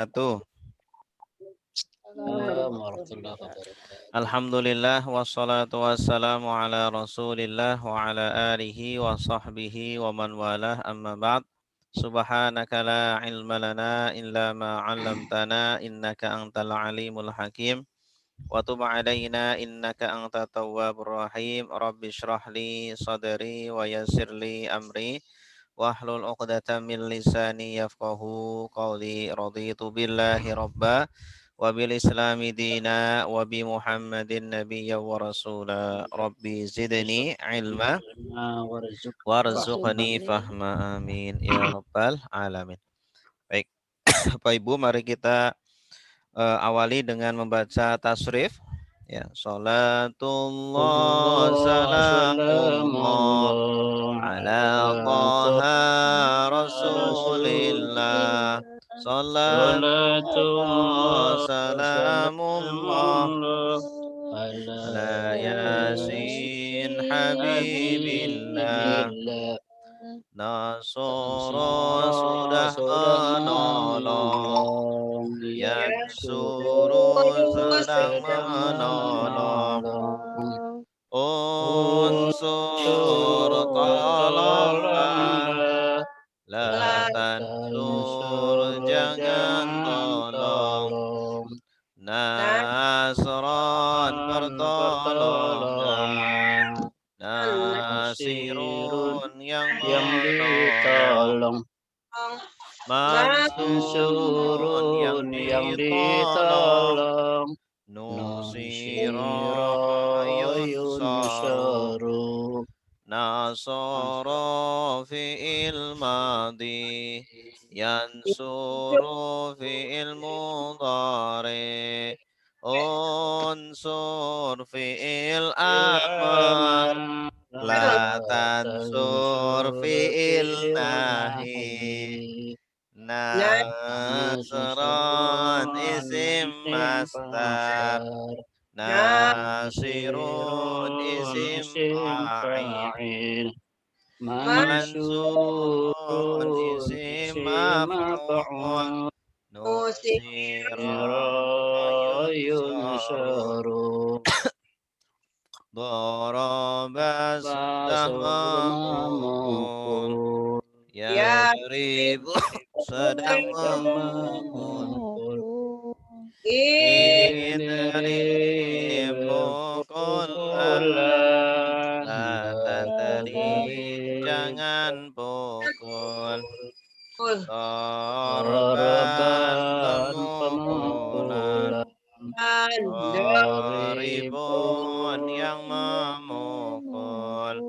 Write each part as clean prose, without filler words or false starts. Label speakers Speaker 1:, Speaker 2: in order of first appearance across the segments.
Speaker 1: wabarakatuh. Alhamdulillah wassalatu wassalamu ala Rasulillah wa ala alihi wa sahbihi wa man walah amma ba'd. Subhanaka la ilma lana illa ma 'allamtana innaka antal alimul hakim. Wa tub 'alaina innaka antat tawwabur rahim. Rabbi shrah li sadri wa yassir li amri wahlul 'uqdatam min lisani yafqahu qawli. Raditu billahi rabba wa bil islami dina wa bi Muhammadin nabiyya wa rasula. Rabbi zidni ilma warzuqni fahma, amin ya rabbal alamin. Baik, Bapak Ibu, mari kita awali dengan membaca tasrif. Ya, salatullah salamullah ala taha rasulillah. Salatullah salamullah ala yasin habibillah. Nasara sudah menolong, Yansuru sedang menolong. Unsur tolonglah, la tansur jangan tolong. Nasron pertolongan, Nasirun yang menolong, Mansurun yang ditolong, Nusira yunsaru. Nasara fi'il madi, Yansuru fi'il mudhari. Unsur fi'il amr, la tansur fi'il nahi. Nasran isim masdar, Nasirun isim fa'il, Mansurun isim maf'ul, Nusira yunsaru. Daraba sudah memukul, Yadribu sedang memukul. Idrib pukullah, la tadrib jangan pukul. Darban pemukulan, Daribun yang memukul,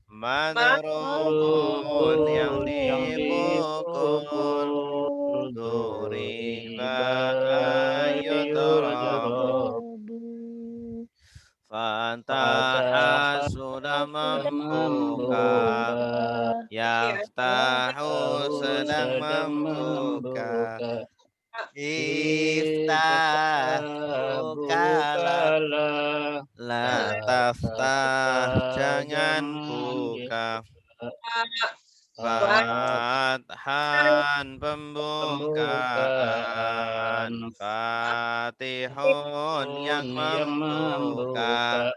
Speaker 1: Madrubun yang dipukul, Duriba yudrabu. Fataha sudah membuka, Yaftahu sedang membuka. Iftah bukalah, la taftah jangan buka. Fathan pembukaan, Fatihun yang membuka,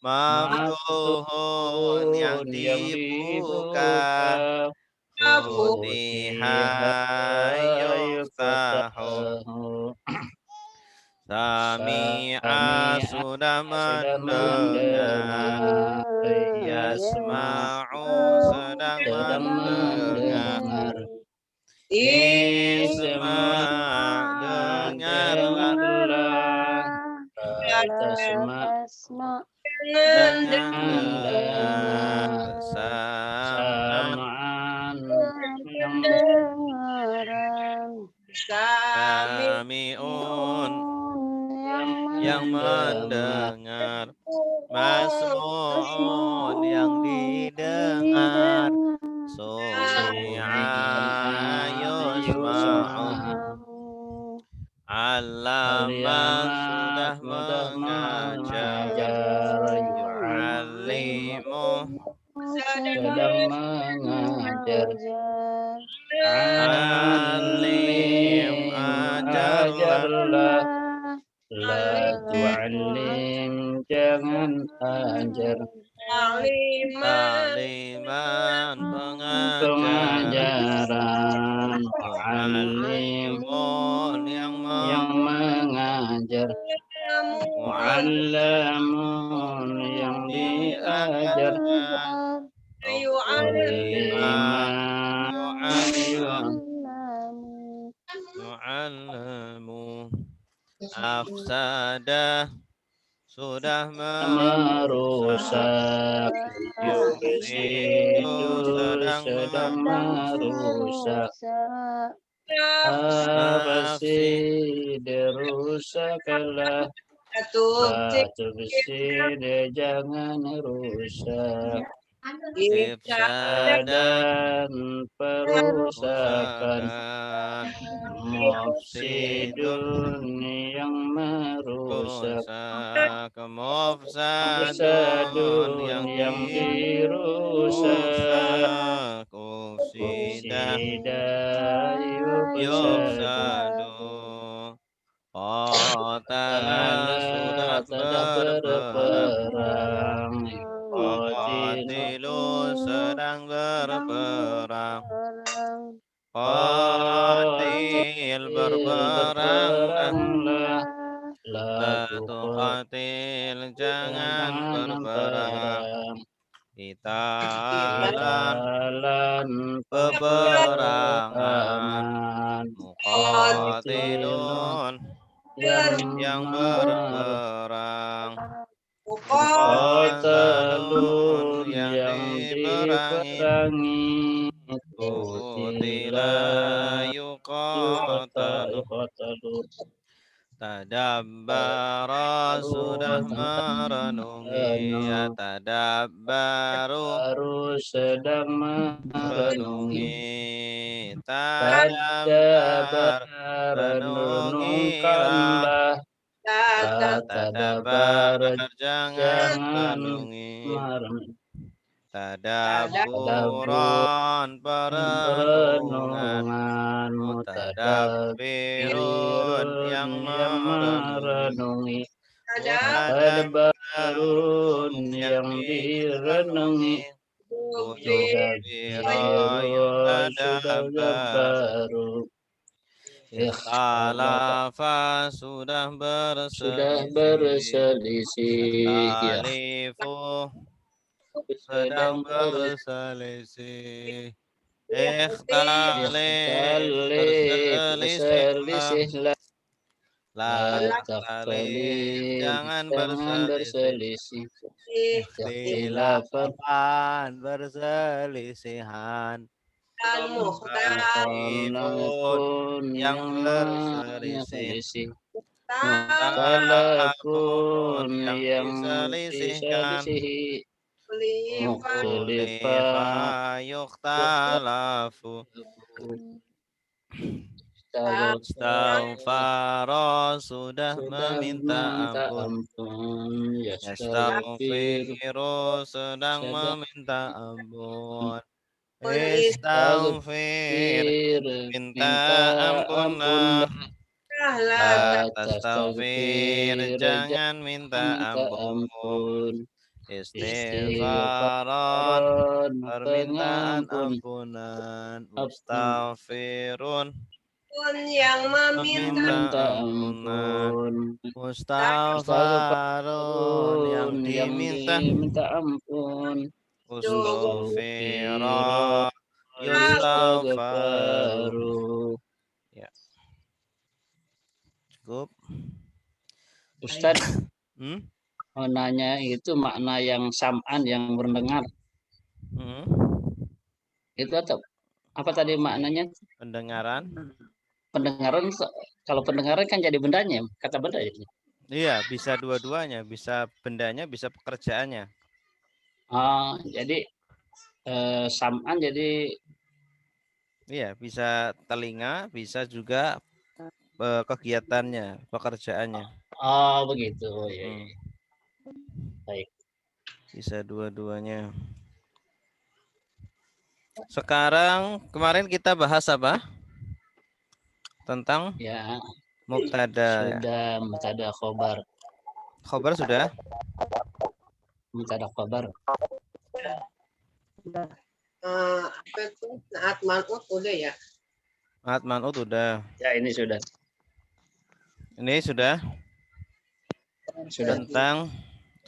Speaker 1: Maftuhun yang dibuka, Futiha yuftahu. Sami'a sudah mendengar, Yasma'u sedang mendengar. Isma' dengarlah,
Speaker 2: Tasma'
Speaker 1: jangan dengar. Sam'an
Speaker 2: pendengaran,
Speaker 1: Sami'un yang mendengar, Masmu'un yang didengar, Sumi'a yusma'u. Allama sudah mengajar, Yu'allimu
Speaker 2: sedang mengajar,
Speaker 1: alim
Speaker 3: ajarlah. La tu'allim, jangan ajar.
Speaker 1: Ta'liman pengajaran.
Speaker 3: Pengajaran. Mu'allim,
Speaker 1: Mu'allimun yang
Speaker 3: yang mengajar. Mu'allamun, yang diajar.
Speaker 1: diajarkan.
Speaker 3: Mu'alliman,
Speaker 1: Yu'allamu afsada sudah merusak,
Speaker 3: merusak.
Speaker 1: yufsidu
Speaker 3: Yufsidu,
Speaker 1: sedang
Speaker 3: sedang
Speaker 1: merusak,
Speaker 3: merusak. Apa
Speaker 1: nafsi
Speaker 3: sih dirusaklah. La tufsid, jangan rusak.
Speaker 1: ifsada
Speaker 3: Dan perusakan.
Speaker 1: usakan mufsidun
Speaker 3: Mufsidun, yang merusak.
Speaker 1: rusak, mufsadun
Speaker 3: Mufsadun,
Speaker 1: yang
Speaker 3: yang dirusak.
Speaker 1: dirusak, ufsida
Speaker 3: Ufsida, yufsadu.
Speaker 1: yufsadu. Qatala sudah
Speaker 3: Sudah
Speaker 1: berperang,
Speaker 3: berperang. Qatil,
Speaker 1: qatilu sedang berperang, qatil berperanglah,
Speaker 3: berperanglah. La
Speaker 1: la tuqatil jangan
Speaker 3: jangan
Speaker 1: berperang,
Speaker 3: perang.
Speaker 1: qitalan
Speaker 3: Qitalan,
Speaker 1: peperangan,
Speaker 3: peperangan. Qatilun,
Speaker 1: muqatilun
Speaker 3: yang
Speaker 1: yang berperang, muqatalun
Speaker 3: Qatalun,
Speaker 1: yang
Speaker 3: yang
Speaker 1: diperangi,
Speaker 3: diperangi.
Speaker 1: qutila
Speaker 3: Qutila,
Speaker 1: yuqatalu.
Speaker 3: yuqatalu.
Speaker 1: Tadabbara sudah merenungi, ya tadabbaru
Speaker 3: Baru sedang merenungi.
Speaker 1: renungi,
Speaker 3: Tadabar,
Speaker 1: tadabbar renungilah,
Speaker 3: renungkanlah. La
Speaker 1: tadabar
Speaker 3: tadabar,
Speaker 1: jangan
Speaker 3: jangan
Speaker 1: renungi,
Speaker 3: merenung. Tadabbur,
Speaker 1: tadabburan perenungan,
Speaker 3: perenungan.
Speaker 1: mutadabbirun
Speaker 3: Mutadabbirun,
Speaker 1: yang
Speaker 3: yang
Speaker 1: merenungi,
Speaker 3: merenungi.
Speaker 1: mutadabbarun
Speaker 3: Tadabbarun,
Speaker 1: yang
Speaker 3: yang direnungi.
Speaker 1: direnungi, mudabbira
Speaker 3: Tudabbir, sudah
Speaker 1: yutadabbaru.
Speaker 3: baru. Ikhtalafa,
Speaker 1: Ikhtalafa sudah
Speaker 3: sudah
Speaker 1: berselisih,
Speaker 3: berselisih. Ya,
Speaker 1: yakhtalifu sedang
Speaker 3: sedang
Speaker 1: berselisih, ikhtalif
Speaker 3: bertalif,
Speaker 1: berselisihlah,
Speaker 3: berselisihlah.
Speaker 1: la
Speaker 3: La
Speaker 1: takhtalif
Speaker 3: takhtalif,
Speaker 1: jangan
Speaker 3: jangan
Speaker 1: berselisih,
Speaker 3: berselisih. Ikhtilafan,
Speaker 1: ikhtilafan berselisihan, mukhtalifun
Speaker 3: mukhalafun,
Speaker 1: yang
Speaker 3: yang
Speaker 1: berselisih,
Speaker 3: menyelisih.
Speaker 1: mukhtalafun
Speaker 3: Mukhtalafun,
Speaker 1: yang
Speaker 3: yang
Speaker 1: diselisihkan,
Speaker 3: diselisihi.
Speaker 1: ukhtulifa
Speaker 3: Mukhtalifan,
Speaker 1: yukhtalafu.
Speaker 3: istaghfar,
Speaker 1: Istaghfara sudah
Speaker 3: sudah
Speaker 1: meminta
Speaker 3: minta
Speaker 1: ampun,
Speaker 3: ampun. Yastaghfir,
Speaker 1: yastaghfiru sedang
Speaker 3: sedang
Speaker 1: meminta ampun, istaghfir minta
Speaker 3: minta
Speaker 1: ampunlah,
Speaker 3: ampun.
Speaker 1: la
Speaker 3: La
Speaker 1: tastaghfir
Speaker 3: tastaghfir,
Speaker 1: jangan
Speaker 3: jangan
Speaker 1: minta
Speaker 3: minta
Speaker 1: ampun,
Speaker 3: ampun.
Speaker 1: istighfaron
Speaker 3: Istighfaron,
Speaker 1: permintaan
Speaker 3: pengampun.
Speaker 1: ampunan,
Speaker 3: Ampun,
Speaker 1: mustaghfirun
Speaker 2: yang
Speaker 1: meminta
Speaker 3: minta
Speaker 1: ampunan,
Speaker 3: ampun.
Speaker 1: mustaghfarun yang
Speaker 3: Astaghfarun, yang
Speaker 1: diminta,
Speaker 3: diminta ampun.
Speaker 1: ustughfira
Speaker 3: Ustughfira,
Speaker 1: yustaghfaru.
Speaker 3: yustaghfaru.
Speaker 1: Ya, cukup.
Speaker 3: Ustadz
Speaker 1: Hmm?
Speaker 3: mau nanya itu makna yang sam'an, yang mendengar.
Speaker 1: Hmm?
Speaker 3: Itu atau apa tadi maknanya?
Speaker 1: Pendengaran.
Speaker 3: Pendengaran, kalau pendengaran kan jadi bendanya, kata benda ya.
Speaker 1: Iya, bisa dua-duanya, bisa bendanya, bisa pekerjaannya.
Speaker 3: Jadi sam'an jadi
Speaker 1: Iya, bisa telinga, bisa juga kegiatannya, pekerjaannya.
Speaker 3: begitu. Ya,
Speaker 1: Hmm.
Speaker 3: baik.
Speaker 1: Bisa dua-duanya. Sekarang kemarin kita bahas apa? Tentang
Speaker 3: Ya,
Speaker 1: Mubtada.
Speaker 3: Sudah mubtada khobar.
Speaker 1: Khobar sudah?
Speaker 3: Mubtada khobar.
Speaker 2: Apa itu? Naat man'ut udah ya?
Speaker 1: Naat man'ut udah.
Speaker 3: Ya, ini sudah.
Speaker 1: Ini sudah
Speaker 3: Sudah.
Speaker 1: tentang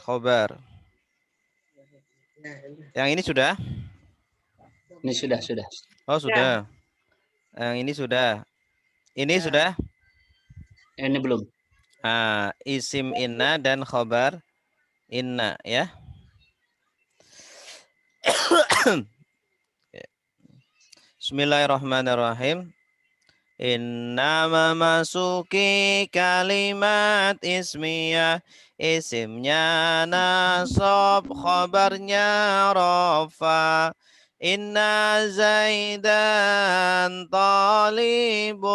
Speaker 1: khobar. Yang ini sudah?
Speaker 3: Ini sudah.
Speaker 1: Oh, sudah. Yang ini sudah. Ini sudah?
Speaker 3: Ini belum.
Speaker 1: Nah, isim inna dan khobar inna ya. Bismillahirrahmanirrahim. Inna memasuki kalimat ismiyah, isimnya nasab, khabarnya rafa. Inna Zaidan talibun,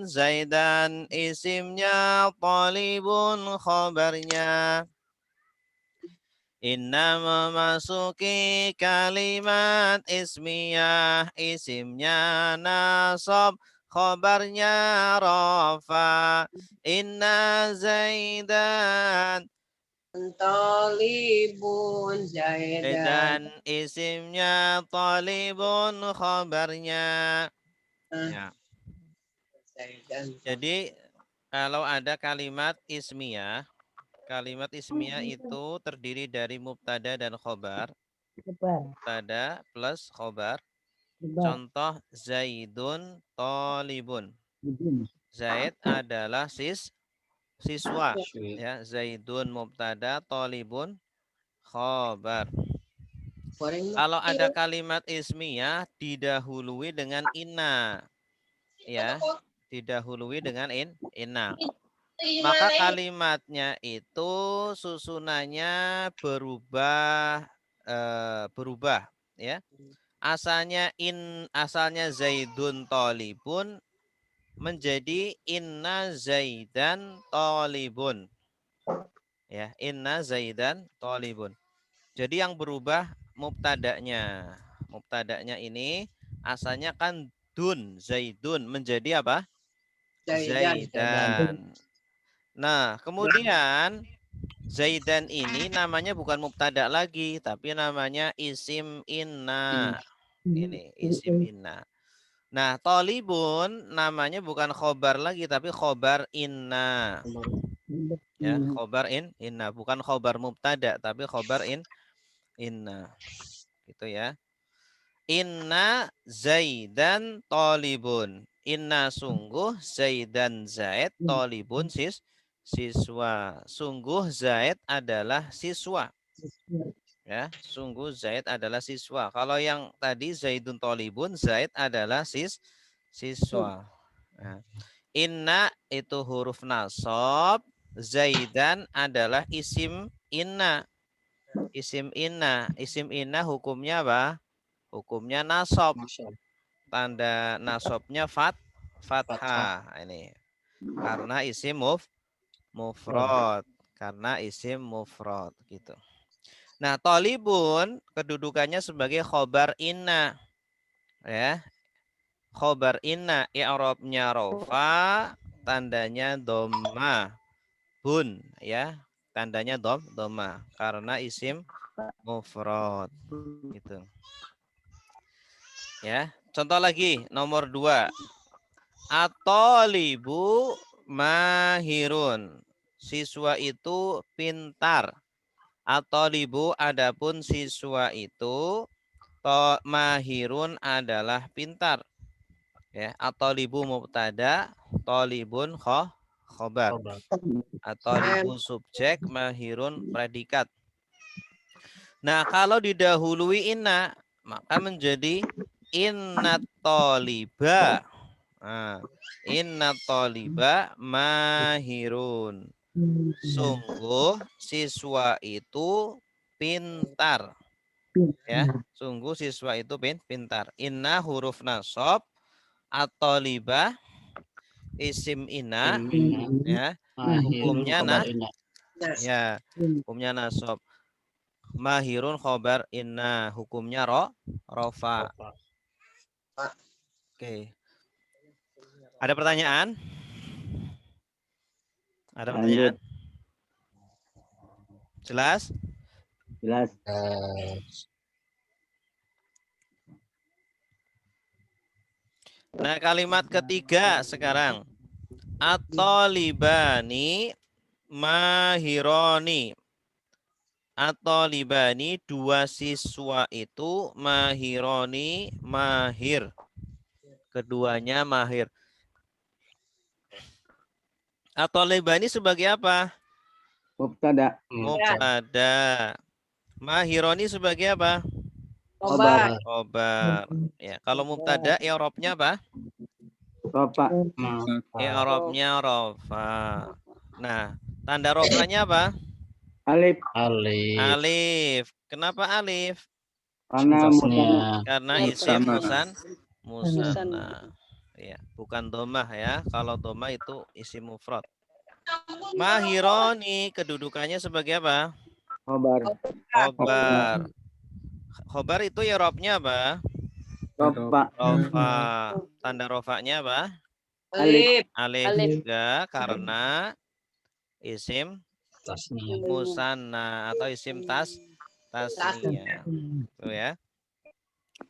Speaker 1: Zaidan isimnya, talibun khabarnya. Inna memasuki kalimat ismiyah, isimnya nasab, khabarnya rafa. Inna Zaidan,
Speaker 2: Talibun Zaidan.
Speaker 1: Zaidan isimnya, talibun khabarnya. Ya.
Speaker 2: Zaidan.
Speaker 1: Jadi kalau ada kalimat ismiyah itu terdiri dari mubtada dan khobar. Mubtada plus khobar. Contoh Zaidun talibun. Zaid adalah siswa. Ya, Zaidun mubtada, talibun khobar. Kalau ada kalimat ismiyah didahului dengan inna. Ya, didahului dengan inna. Maka kalimatnya itu susunannya berubah ya. Asalnya Zaidun talibun menjadi inna Zaidan talibun. Ya, inna Zaidan talibun. Jadi yang berubah mubtadanya. Mubtadanya ini asalnya kan Zaidun menjadi apa? Zaidan. Nah, kemudian Zaidan ini namanya bukan mubtada lagi, tapi namanya isim inna. Ini isim inna. Nah, talibun namanya bukan khobar lagi, tapi khobar inna. Ya, khobar inna. Bukan khobar mubtada, tapi khobar inna. Gitu ya. Inna Zaidan talibun. Inna sungguh Zaidan Zaid talibun siswa. Sungguh Zaid adalah siswa. Ya, sungguh Zaid adalah siswa. Kalau yang tadi Zaidun talibun, Zaid adalah siswa. Nah, inna itu huruf nasab, Zaidan adalah isim inna. Isim inna hukumnya apa? Hukumnya nasab. Tanda nasabnya fathah. Ini karena isim mufrad. Karena isim mufrad gitu. Nah, talibun kedudukannya sebagai khobar inna. Ya. Khobar inna i'rabnya rofa, tandanya dhamma. Bun ya. Tandanya dhamma karena isim mufrad gitu. Ya, contoh lagi nomor 2. At-talibu mahirun. Siswa itu pintar. At-talibu adapun siswa itu mahirun adalah pintar. Ya, at-talibu mubtada, talibun khobar. At-talibu subjek, mahirun predikat. Nah, kalau didahului inna, maka menjadi inna taliba. Nah, inna taliba mahirun. Sungguh siswa itu pintar. Ya, sungguh siswa itu pintar. Inna huruf nasab, at-talibah isim inna, ya. Hukumnya ya, hukumnya nasab. Mahirun khobar inna, hukumnya rofa. Oke. Ada pertanyaan? Ada
Speaker 4: Lanjut.
Speaker 1: pertanyaan? Jelas?
Speaker 4: Jelas.
Speaker 1: Nah, kalimat ketiga sekarang. At-talibani mahironi. At-talibani, dua siswa itu mahironi, mahir. Keduanya mahir. At-talibani sebagai apa?
Speaker 4: Mubtada.
Speaker 1: Mubtada. Mahironi sebagai apa?
Speaker 2: Khobar.
Speaker 1: Khobar. Ya, kalau mubtada i'rabnya apa?
Speaker 4: Rofa.
Speaker 1: I'rabnya rafa. Nah, tanda rafanya apa?
Speaker 4: Alif.
Speaker 1: Alif. Kenapa alif?
Speaker 4: Karena musanna.
Speaker 1: Karena isim musanna. Ya, bukan domah ya. Kalau domah itu isim mufrad. Mahironi kedudukannya sebagai apa?
Speaker 4: Khobar.
Speaker 1: Khobar. Khobar itu i'rabnya apa?
Speaker 4: Rofa.
Speaker 1: Rofa. Tanda rofanya apa?
Speaker 2: Alif.
Speaker 1: Alif juga karena isim musanna atau isim tasniyah. Tuh ya.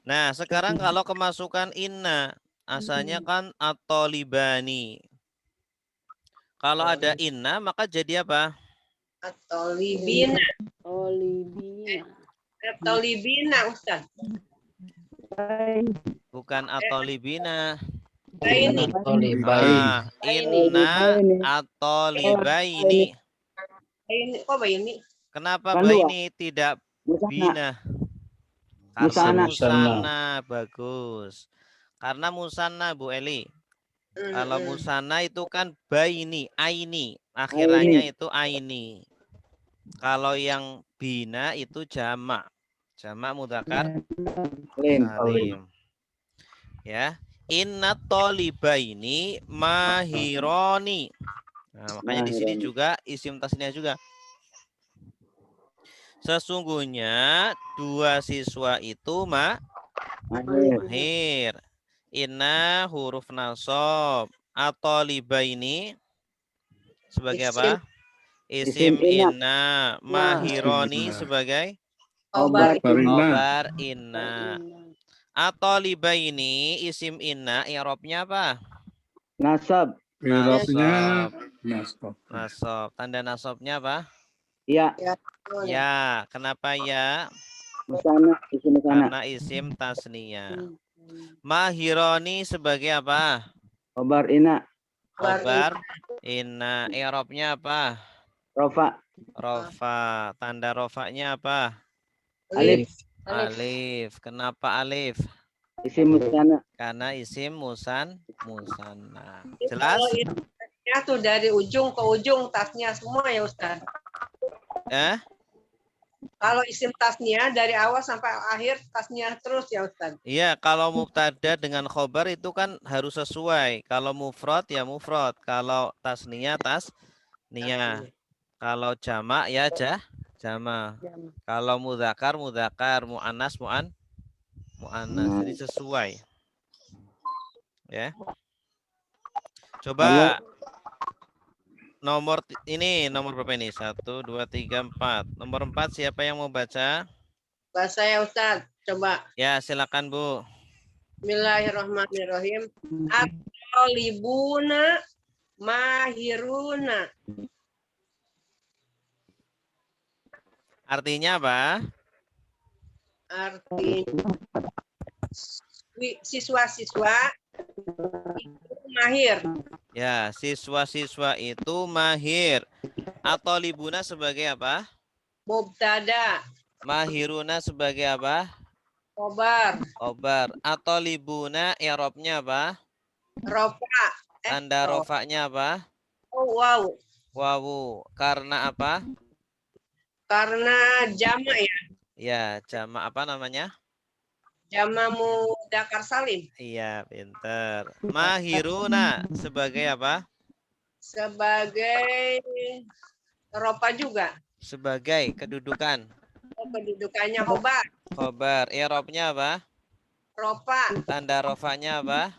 Speaker 1: Nah, sekarang kalau kemasukan inna, asalnya kan at-talibani. Kalau ada inna maka jadi apa?
Speaker 2: At-talibina. At-talibina, Ustaz.
Speaker 1: Bukan at-talibina.
Speaker 2: Ini.
Speaker 1: Ah, inna at-talibaini.
Speaker 2: Ini kok ini?
Speaker 1: Kenapa
Speaker 4: Kan dua.
Speaker 1: baini tidak
Speaker 4: Musanna.
Speaker 1: bina? Karena
Speaker 4: Musanna.
Speaker 1: musanna. Bagus. Karena musanna, Bu Eli. Kalau musanna itu kan baini, aini. Akhirannya itu aini. Kalau yang bina itu jamak. Jamak mudzakkar salim. Ya. Inna tolibaini mahironi. Nah, makanya di sini juga isim tasniah juga. Sesungguhnya dua siswa itu mahir. Inna huruf nasab. At-talibaini sebagai apa? Isim inna. Mahironi sebagai
Speaker 2: Khobar.
Speaker 1: khobar inna. At-talibaini isim inna i'rabnya apa?
Speaker 4: Nasab.
Speaker 1: Nasab. Tanda nasabnya apa?
Speaker 4: Ya.
Speaker 1: Ya. Kenapa ya?
Speaker 4: Musanna. Isim musanna.
Speaker 1: Karena isim tasniyah. Mahironi sebagai apa?
Speaker 4: Khobar ina.
Speaker 1: Khobar inna. I'rabnya apa?
Speaker 4: Rofa.
Speaker 1: Rofa. Tanda rofanya apa?
Speaker 4: Alif.
Speaker 1: Alif. Kenapa alif?
Speaker 4: Isim musanna.
Speaker 1: Karena isim musanna. Jelas?
Speaker 2: Kalau ini tuh dari ujung ke ujung tasnya semua ya Ustaz. Kalau isim tasnya dari awal sampai akhir tasnya terus ya Ustaz.
Speaker 1: Iya, kalau mubtada dengan khobar itu kan harus sesuai. Kalau mufrad ya mufrad. Kalau tasniyah tasniyah. Kalau jamak ya jamak. Kalau mudzakkar mudzakkar, muannas muannas. Jadi sesuai. Ya. Coba nomor berapa ini? 1, 2, 3, 4. Nomor 4 siapa yang mau baca?
Speaker 2: Bahasa ya Ustaz. Coba.
Speaker 1: Ya, silakan Bu.
Speaker 2: Bismillahirrahmanirrahim. At-talibuna mahiruna.
Speaker 1: Artinya apa?
Speaker 2: Artinya siswa-siswa itu mahir.
Speaker 1: Ya, siswa-siswa itu mahir. Atau libuna sebagai apa?
Speaker 2: Mubtada.
Speaker 1: Mahiruna sebagai apa?
Speaker 2: Khobar.
Speaker 1: Khobar. Atau libuna i'rabnya apa?
Speaker 2: Rofa.
Speaker 1: Tanda rofaknya apa?
Speaker 2: Oh, wow.
Speaker 1: Wawu. Karena apa?
Speaker 2: Karena jamak ya.
Speaker 1: Ya, jamak apa namanya?
Speaker 2: Jamak mudzakkar salim.
Speaker 1: Iya, pinter. Mahiruna sebagai apa?
Speaker 2: Sebagai rofa juga.
Speaker 1: Sebagai kedudukan.
Speaker 2: Oh, kedudukannya khobar.
Speaker 1: Khobar. I'rabnya apa?
Speaker 2: Rofa.
Speaker 1: Tanda rofaknya apa?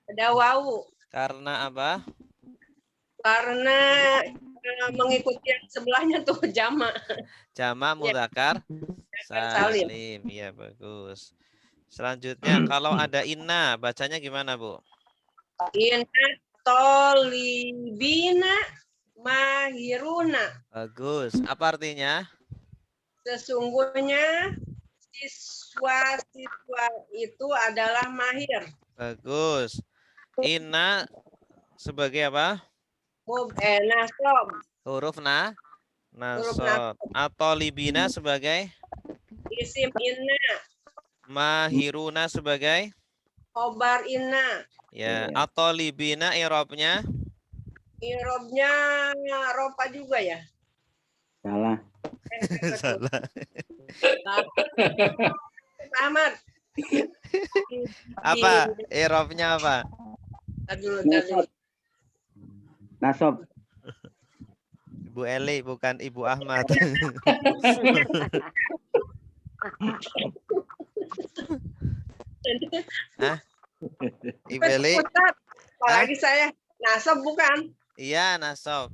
Speaker 2: Ada wawu.
Speaker 1: Karena apa?
Speaker 2: Karena mengikuti yang sebelahnya tuh jamak.
Speaker 1: Jamak mudzakkar
Speaker 2: salim.
Speaker 1: salim. Iya, bagus. Selanjutnya kalau ada inna bacanya gimana, Bu?
Speaker 2: Inna tolibina mahiruna.
Speaker 1: Bagus. Apa artinya?
Speaker 2: Sesungguhnya siswa-siswa itu adalah mahir.
Speaker 1: Bagus. Inna sebagai apa?
Speaker 2: Nasob.
Speaker 1: Huruf
Speaker 2: Huruf
Speaker 1: nasab. Atau libina sebagai
Speaker 2: Isim inna.
Speaker 1: mahiruna sebagai
Speaker 2: Khobar inna.
Speaker 1: ya. Atau libina i'rabnya
Speaker 2: Irobnya ropa juga ya.
Speaker 4: Salah.
Speaker 1: salah.
Speaker 2: Ahmad.
Speaker 1: Apa? I'rabnya apa?
Speaker 2: Tar dulu.
Speaker 4: Nasab.
Speaker 1: Ibu Eli bukan Ibu Ahmad. Hah? Ibu Eli?
Speaker 2: Ustaz, apalagi saya nasab bukan?
Speaker 1: Iya, nasab.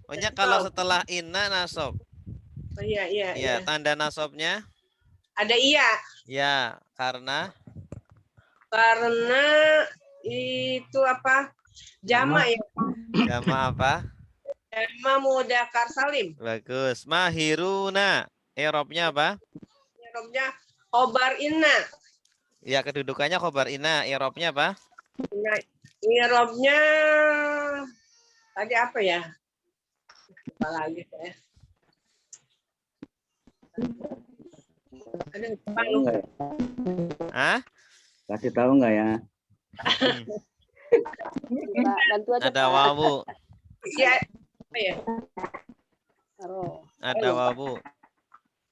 Speaker 1: Pokoknya kalau setelah inna nasab.
Speaker 2: Oh, iya.
Speaker 1: Iya, tanda nasabnya
Speaker 2: Ada iya.
Speaker 1: ya, karena
Speaker 2: Itu apa? Jama ya.
Speaker 1: jama apa?
Speaker 2: Jama mudzakkar salim.
Speaker 1: Bagus. Mahiruna. I'rabnya apa?
Speaker 2: Irobnya khobar inna.
Speaker 1: Ya, kedudukannya khobar inna. I'rabnya apa?
Speaker 2: Nah, irobnya tadi apa ya? Apalagi saya. Aduh,
Speaker 4: Tahu nggak ya?
Speaker 1: Hah?
Speaker 4: Kasih tahu nggak ya?
Speaker 5: Bantu aja
Speaker 1: Ada
Speaker 5: Pak.
Speaker 1: wawu.
Speaker 2: Iya, apa ya?
Speaker 5: Taruh.
Speaker 1: Ada wawu.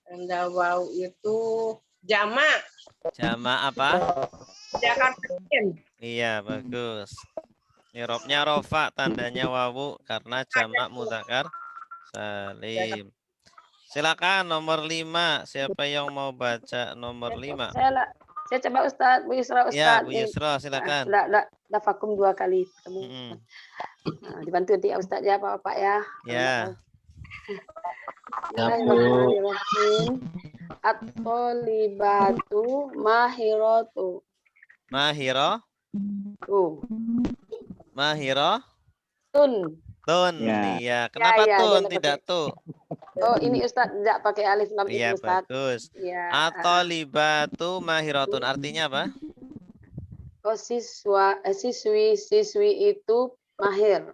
Speaker 2: Anda wow itu jama.
Speaker 1: Jama apa?
Speaker 2: Jakarta salim.
Speaker 1: Iya, bagus. I'rabnya rofa, tandanya wawu karena jamak mudzakkar salim. Silakan nomor 5. Siapa yang mau baca nomor 5?
Speaker 5: Saya coba Ustaz, Bu Yusra Ustaz.
Speaker 1: Ya, Bu Yusra, silakan.
Speaker 5: Sudah vakum 2 kali.
Speaker 1: Mm-mm.
Speaker 5: Nah, dibantu nanti ya Ustaz ya Bapak ya.
Speaker 1: Ya.
Speaker 5: Bismillahirrahmanirrahim. At-tolibatu mahiratu.
Speaker 1: Mahiro, mahiro,
Speaker 5: Tun.
Speaker 1: tun.
Speaker 4: Ya.
Speaker 1: Iya. Kenapa
Speaker 5: ya,
Speaker 1: tun
Speaker 5: jangan
Speaker 1: tidak tuh?
Speaker 5: Oh ini Ustaz tidak pakai alif lam itu
Speaker 1: Iya,
Speaker 5: Ustaz.
Speaker 1: bagus.
Speaker 5: Iya.
Speaker 1: At-tolibatu mahiratun artinya apa?
Speaker 5: Oh siswi itu mahir.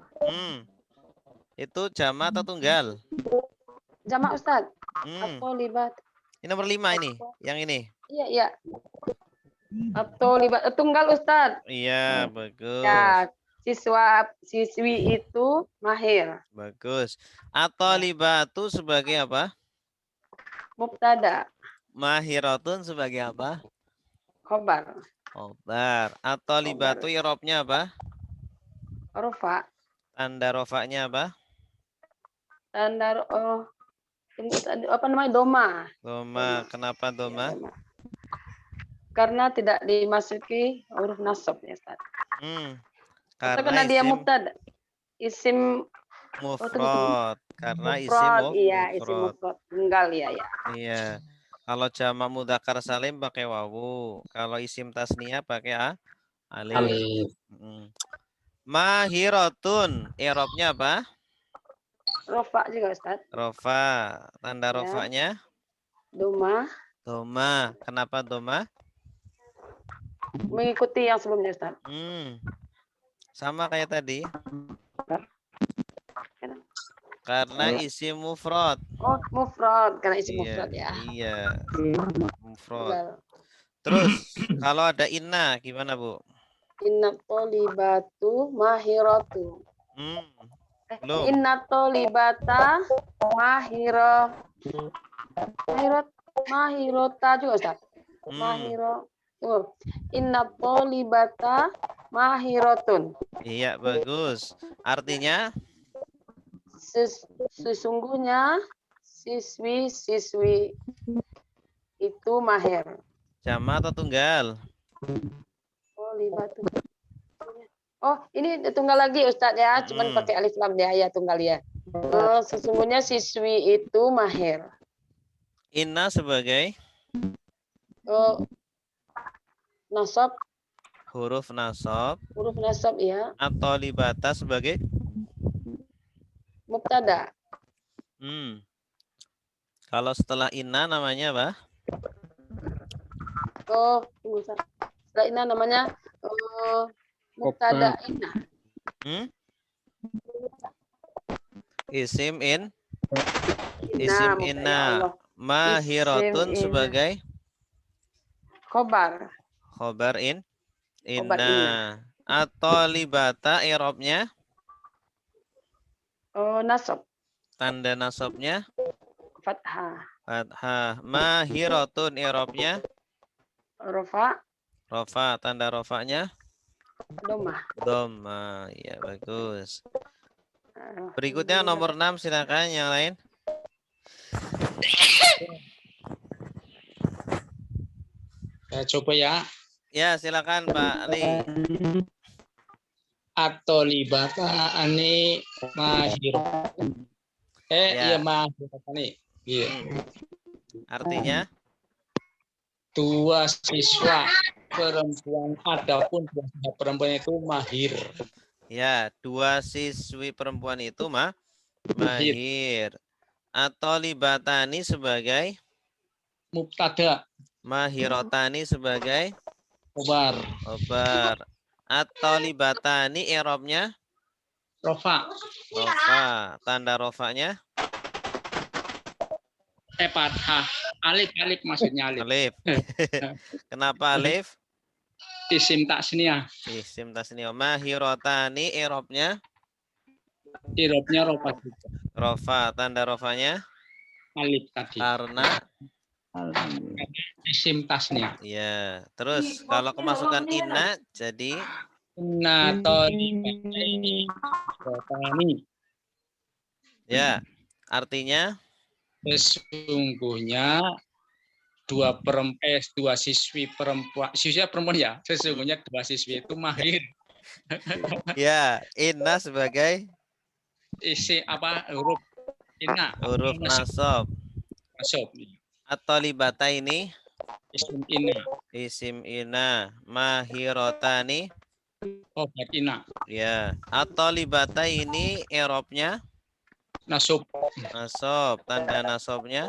Speaker 1: Itu jamak atau tunggal?
Speaker 5: Jamak Ustaz.
Speaker 1: Hmm.
Speaker 5: At-tolibat.
Speaker 1: Ini nomor 5 ini, yang ini.
Speaker 5: Iya. At-tolibat tunggal Ustaz.
Speaker 1: Iya, bagus.
Speaker 5: Ya, siswi itu mahir.
Speaker 1: Bagus. At-tolibatu sebagai apa?
Speaker 5: Mubtada.
Speaker 1: Mahiratun sebagai apa?
Speaker 5: Khobar.
Speaker 1: Khobar. At-tolibatu i'rabnya apa?
Speaker 5: Rofa.
Speaker 1: Tanda rofaknya apa?
Speaker 5: Tanda apa namanya doma.
Speaker 1: Doma. Kenapa doma?
Speaker 5: Karena tidak dimasuki huruf nasab ya Ustaz. Karena dia
Speaker 1: Karena
Speaker 5: mubtada. Isim
Speaker 1: mufrad. Karena isim
Speaker 5: mufrad. Iya, isim
Speaker 1: mufrad.
Speaker 5: mufrad. Tunggal ya.
Speaker 1: Iya. Kalau jamak mudzakkar salim pakai wawu. Kalau isim tasniyah pakai alif.
Speaker 3: Alif.
Speaker 1: Mahiratun. I'rabnya apa?
Speaker 5: Rofa juga Ustaz.
Speaker 1: Rofa. Tanda
Speaker 5: Ya.
Speaker 1: rofaknya?
Speaker 5: Doma.
Speaker 1: Doma. Kenapa doma?
Speaker 5: Mengikuti yang sebelumnya Ustaz.
Speaker 1: Sama kayak tadi. Karena isim mufrad.
Speaker 5: Oh, mufrad. Karena isim
Speaker 1: Iya,
Speaker 5: mufrad ya.
Speaker 1: Iya. Mufrad.
Speaker 5: Tunggal.
Speaker 1: Terus kalau ada inna gimana, Bu?
Speaker 5: Inna tolibatu mahiratu.
Speaker 1: Belum.
Speaker 5: Inna tolibata mahirota juga Ustaz. Mahiro. Inna tolibata mahirotun.
Speaker 1: Iya, bagus. Artinya
Speaker 5: Sesungguhnya siswi itu mahir.
Speaker 1: jamak atau tunggal?
Speaker 5: Oh, ini tunggal lagi Ustaz ya, cuman pakai alif lam ya, tunggal ya. Sesungguhnya siswi itu mahir.
Speaker 1: Inna sebagai
Speaker 5: Nasab,
Speaker 1: huruf nasab.
Speaker 5: huruf nasab ya.
Speaker 1: At-thalibata sebagai
Speaker 5: Mubtada.
Speaker 1: Kalau setelah inna namanya apa?
Speaker 5: Tunggu, Ustaz. Setelah inna namanya mubtada inna.
Speaker 1: Isim
Speaker 5: Inna,
Speaker 1: isim
Speaker 5: ya
Speaker 1: inna.
Speaker 5: Allah.
Speaker 1: Mahiratun
Speaker 5: Isim inna.
Speaker 1: sebagai
Speaker 5: Khobar.
Speaker 1: khobar
Speaker 5: Khobar
Speaker 1: inna.
Speaker 5: inna.
Speaker 1: At-thalibata i'rabnya,
Speaker 5: Nasab.
Speaker 1: tanda nasabnya
Speaker 5: Fathah.
Speaker 1: fathah. Mahiratun i'rabnya
Speaker 5: Rofa.
Speaker 1: rafa, tanda rafanya
Speaker 5: Domah.
Speaker 1: dhamma. Ya, bagus. Berikutnya nomor 6, silakan yang lain.
Speaker 3: Coba ya.
Speaker 1: Ya, silakan Pak Ali.
Speaker 3: At-thalibata ani mahir.
Speaker 1: Ya.
Speaker 3: Iya mahiratan nih. Iya.
Speaker 1: Artinya
Speaker 3: Dua siswa perempuan, adapun dua siswa perempuan itu mahir.
Speaker 1: ya, dua siswi perempuan itu mahir. At-thalibatani sebagai
Speaker 3: Mubtada,
Speaker 1: mahirotani sebagai
Speaker 3: khobar,
Speaker 1: khobar. At-thalibatani i'rabnya
Speaker 3: rofa,
Speaker 1: rofa, tanda rofanya
Speaker 3: fathah, alif maksudnya alif.
Speaker 1: alif. Kenapa alif?
Speaker 3: Isim tasniyah,
Speaker 1: Isim tasniyah. Mahirotani i'rabnya
Speaker 3: irobnya rofa juga.
Speaker 1: rofa, tanda rofanya
Speaker 3: Alif tadi.
Speaker 1: karena
Speaker 3: Isim tasniyah.
Speaker 1: ya. Terus kalau kemasukan inna jadi
Speaker 3: Inna thalibatani rotani.
Speaker 1: ya, artinya
Speaker 3: Sesungguhnya dua siswi perempuan ya, sesungguhnya dua siswi itu mahir.
Speaker 1: ya, inna sebagai
Speaker 3: Isi apa huruf inna,
Speaker 1: huruf nasab.
Speaker 3: masuk.
Speaker 1: At-thalibata ini
Speaker 3: Isim inna,
Speaker 1: isim inna. Mahirotani
Speaker 3: khobar inna,
Speaker 1: ya. At-thalibata ini i'rabnya
Speaker 3: nasub
Speaker 1: nasab, tanda nasabnya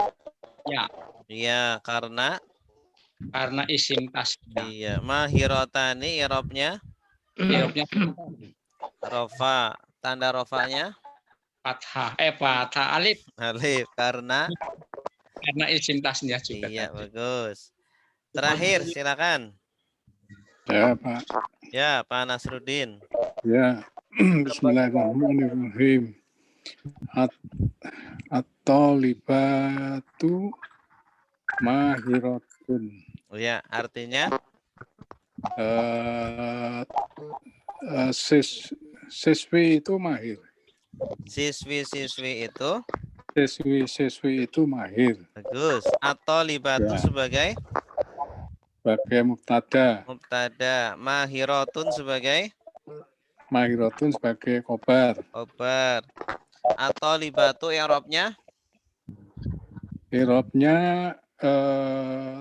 Speaker 3: ya,
Speaker 1: ya karena
Speaker 3: karena isim tasnya.
Speaker 1: iya. Mahirotani i'rabnya
Speaker 3: Irobnya
Speaker 1: rofa, tanda rofanya
Speaker 3: fathah, alif
Speaker 1: alif karena
Speaker 3: isim tasnya juga
Speaker 1: iya,
Speaker 3: tadi.
Speaker 1: bagus. Terakhir silakan.
Speaker 6: Ya, Pak.
Speaker 1: Ya, Pak Nasruddin.
Speaker 6: Ya. Bismillahirrahmanirrahim. At-thalibatu mahiratun.
Speaker 1: Oh ya, artinya
Speaker 6: Siswi itu mahir.
Speaker 1: siswi-siswi itu
Speaker 6: Siswi itu mahir.
Speaker 1: bagus. At-thalibatu
Speaker 6: Ya.
Speaker 1: sebagai
Speaker 6: Mubtada.
Speaker 1: Mahirotun sebagai
Speaker 6: Mahiratun sebagai khobar.
Speaker 1: khobar. At-thalibatu i'rabnya
Speaker 6: Irobnya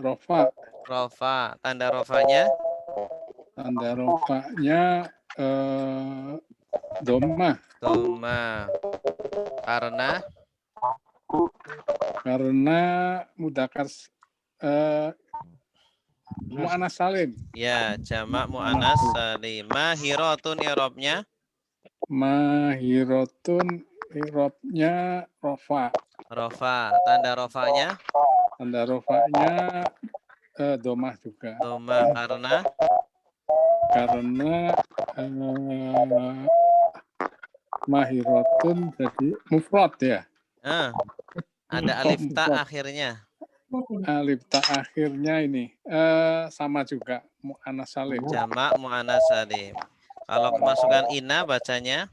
Speaker 6: rofa.
Speaker 1: rofa, tanda rofanya
Speaker 6: Tanda rofanya domah.
Speaker 1: dhamma karena
Speaker 6: mudzakkar muannas salim.
Speaker 1: ya jamak muannas salim. Mahiratun i'rabnya
Speaker 6: Mahiratun irobnya rofa.
Speaker 1: rofa, tanda rofanya
Speaker 6: Tanda rofanya domah juga.
Speaker 1: dhamma
Speaker 6: Karena mahiratun jadi mufrad ya.
Speaker 1: ada alif ta
Speaker 6: Mufrad.
Speaker 1: akhirnya.
Speaker 6: Alif ta akhirnya ini sama juga muannas salim.
Speaker 1: Jamak muannas salim. Kalau kemasukan inna bacanya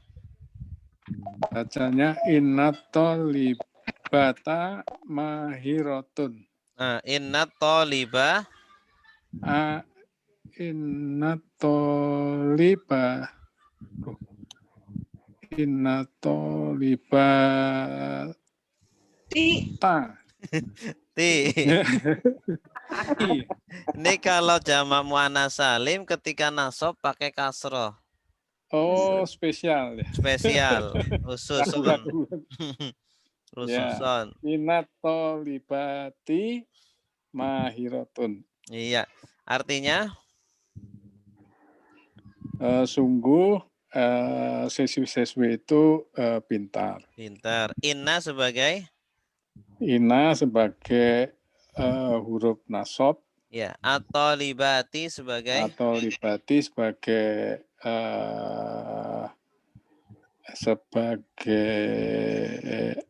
Speaker 6: Inna thalibata mahiratun.
Speaker 1: Inna thaliba
Speaker 6: Inna thaliba Inna tolibata.
Speaker 1: Ti. Ini kalau jamak muannats salim ketika nasab pakai kasroh.
Speaker 6: Oh, spesial ya.
Speaker 1: Spesial. Khususon. Khususon.
Speaker 6: Inna tolibati mahiratun.
Speaker 1: Iya. Artinya?
Speaker 6: Sungguh siswi-siswi itu pintar.
Speaker 1: Pintar. Inna sebagai?
Speaker 6: Ina sebagai huruf nasab.
Speaker 1: Ya. Atau libati sebagai?
Speaker 6: Atau libati sebagai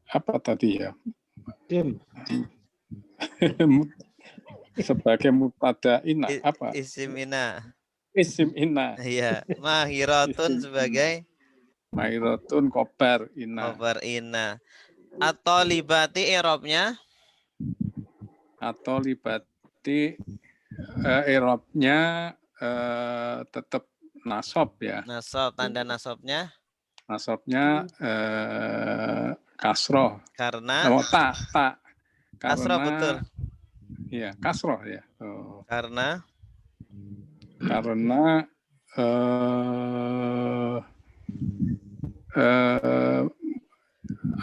Speaker 6: apa tadi ya? Sebagai mubtada ina apa?
Speaker 1: Isim ina.
Speaker 6: Isim ina.
Speaker 1: Iya. Mahiratun sebagai?
Speaker 6: Mahiratun khobar ina.
Speaker 1: Khobar ina. Atau libati i'rabnya?
Speaker 6: Atau libati i'rabnya tetap nasab ya.
Speaker 1: Nasab, tanda nasabnya?
Speaker 6: Nasabnya kasroh.
Speaker 1: Karena?
Speaker 6: Tak.
Speaker 1: Kasroh betul.
Speaker 6: Iya, kasroh ya. Oh.
Speaker 1: Karena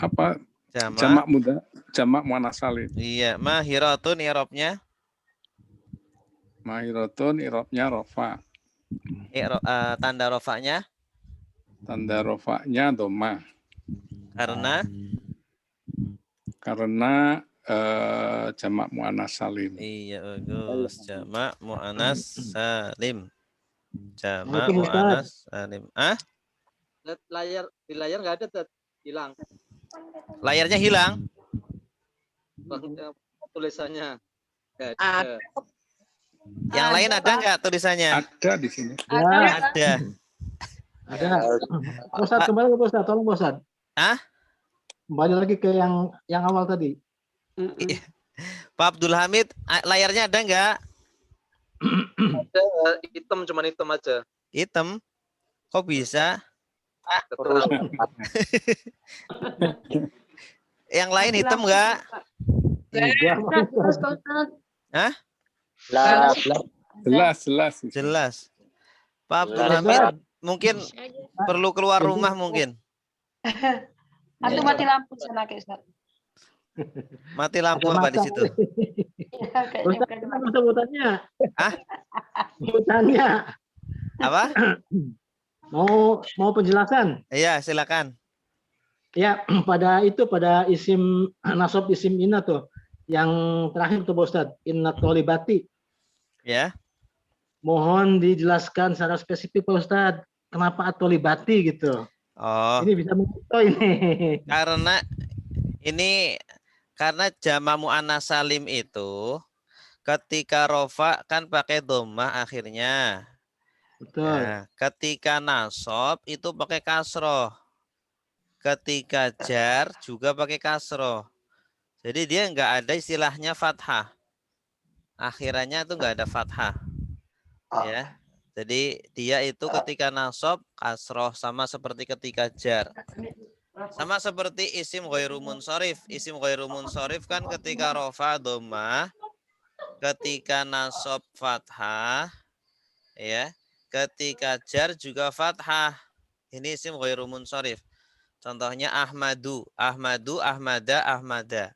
Speaker 6: apa? Jamak muannats salim.
Speaker 1: Iya, mahiratun i'rabnya?
Speaker 6: Mahiratun i'rabnya rofa.
Speaker 1: Tanda rofanya?
Speaker 6: Tanda rofanya doma. Karena jamak muannats salim.
Speaker 1: Iya, bagus. Jamak muannats salim. Jamak muannats salim.
Speaker 7: Di layar nggak ada, hilang.
Speaker 1: Layarnya hilang?
Speaker 7: Tulisannya nggak
Speaker 2: ada.
Speaker 1: Yang lain ada nggak tulisannya?
Speaker 6: Ada di sini.
Speaker 1: Ada.
Speaker 8: Ustaz, kembali ke Ustaz, tolong Ustaz. Kembali lagi ke yang awal tadi.
Speaker 1: Pak Abdul Hamid, layarnya ada nggak?
Speaker 7: Ada, cuman hitam aja.
Speaker 1: Hitam? Kok bisa? Yang lain hitam nggak? Hah? Jelas. Pak Abdul Hamid mungkin perlu keluar rumah mungkin.
Speaker 5: Atau mati lampu sana kayak Ustaz.
Speaker 1: Mati lampu apa di situ?
Speaker 8: Sebutannya. Sebutannya.
Speaker 1: Apa?
Speaker 8: Mau penjelasan?
Speaker 1: Iya, silakan.
Speaker 8: Ya, pada isim nasab isim ina tuh yang terakhir tuh Pak Ustadz, inna tolibati.
Speaker 1: Ya.
Speaker 8: Mohon dijelaskan secara spesifik Pak Ustadz, kenapa atolibati gitu.
Speaker 1: Oh.
Speaker 8: Ini bisa mencontoh ini.
Speaker 1: Karena jamak muannats salim itu ketika rofa kan pakai dhammah akhirnya.
Speaker 8: Betul.
Speaker 1: Ya, ketika nasab itu pakai kasroh. Ketika jar juga pakai kasroh. Jadi dia nggak ada istilahnya fathah. Akhirannya itu nggak ada fathah. Ya. Jadi dia itu ketika nasab kasroh sama seperti ketika jar. Sama seperti isim ghairu munsharif. Isim ghairu munsharif kan ketika rofa dhammah, ketika nasab fathah, ya. Ketika jar juga fathah. Ini isim ghairu munsharif. Contohnya Ahmadu, Ahmada, Ahmada.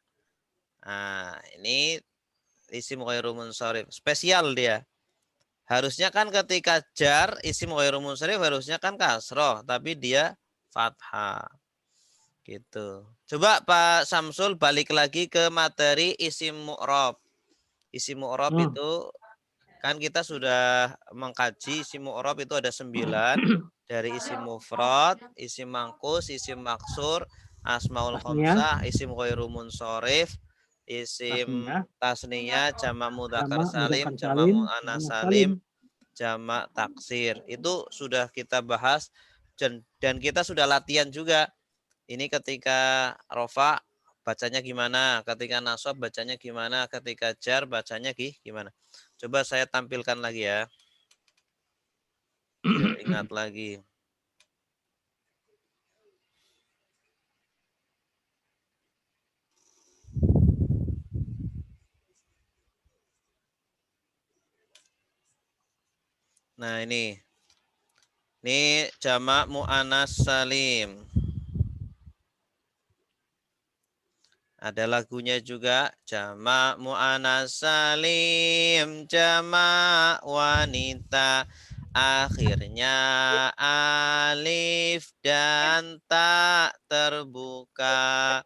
Speaker 1: Nah, ini isim ghairu munsharif. Spesial dia. Harusnya kan ketika jar isim ghairu munsharif harusnya kan kasroh, tapi dia fathah. Gitu. Coba Pak Samsul balik lagi ke materi isim mu'rab. Isim mu'rab itu kan kita sudah mengkaji isim mu'rab itu ada 9 dari isim mufrad, isim mangkus, isim maksur, asmaul khamsah, isim ghairu munsharif, isim tasniyah, jamak mudzakkar salim, jamak muannats salim, jamak taksir. Itu sudah kita bahas dan kita sudah latihan juga. Ini ketika rofa bacanya gimana, ketika nasab bacanya gimana, ketika jar bacanya gimana. Coba saya tampilkan lagi ya. Biar ingat lagi. Nah, ini jamak muannas salim. Ada lagunya juga, jamak muannas salim, jamak wanita. Akhirnya alif dan ta terbuka.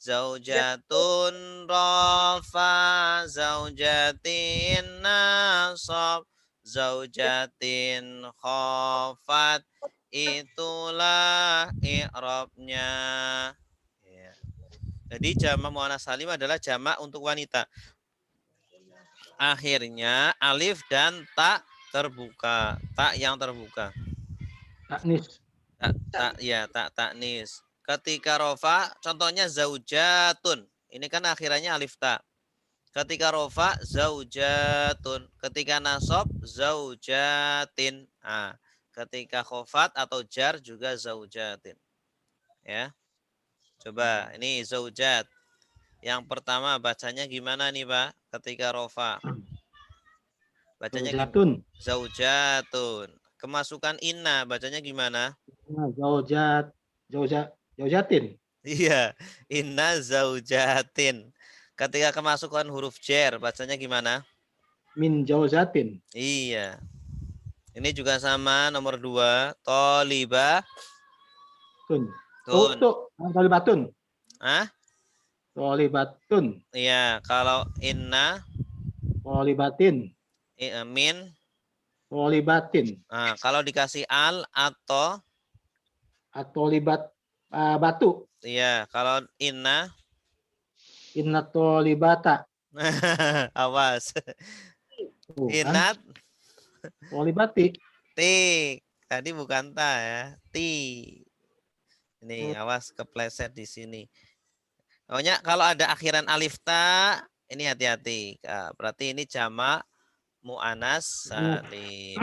Speaker 1: Zaujatun rafa, zaujatin nasab, zaujatin khafat. Itulah i'rabnya. Ya. Jadi jamak muannas salim adalah jamak untuk wanita. Akhirnya alif dan ta terbuka, tak yang terbuka.
Speaker 8: Taknis.
Speaker 1: Tak taknis. Ketika rofa, contohnya zaujatun. Ini kan akhirannya alif ta. Ketika rofa, zaujatun. Ketika nasab, zaujatin. Nah, ketika khofat atau jar juga zaujatin. Ya. Coba, ini zaujat. Yang pertama bacanya gimana nih, Pak? Ketika rofa. Bacanya
Speaker 8: Zaujatun.
Speaker 1: Zaujatun. Kemasukan inna, bacanya gimana?
Speaker 8: Zaujatin.
Speaker 1: Iya, inna zaujatin. Ketika kemasukan huruf jer, bacanya gimana?
Speaker 8: Min zaujatin.
Speaker 1: Iya. Ini juga sama, nomor 2. Toliba.
Speaker 8: Tun.
Speaker 1: Tun.
Speaker 8: Tolibatun.
Speaker 1: Hah?
Speaker 8: Tolibatun.
Speaker 1: Iya, kalau inna.
Speaker 8: Tolibatin.
Speaker 1: Min.
Speaker 8: Tolibatin.
Speaker 1: Nah, kalau dikasih al atau.
Speaker 8: Atau libat batu.
Speaker 1: Iya, kalau inna.
Speaker 8: Inna tolibata.
Speaker 1: Awas. Inat.
Speaker 8: Tolibati.
Speaker 1: Ti. Tadi bukan ta ya. Ti. Ini awas kepleset di sini. Pokoknya kalau ada akhiran alif ta, ini hati-hati. Berarti ini jamak muannas salim.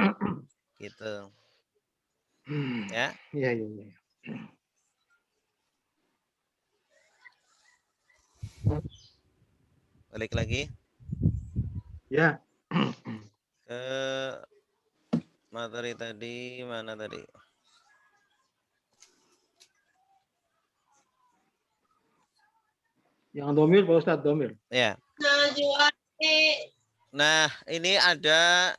Speaker 1: Gitu. Ya.
Speaker 8: Iya.
Speaker 1: Balik lagi.
Speaker 8: Ya.
Speaker 1: Ke materi tadi, mana tadi?
Speaker 8: Yang domir, Pak Ustadz, domir.
Speaker 1: Ya. Nah, ini ada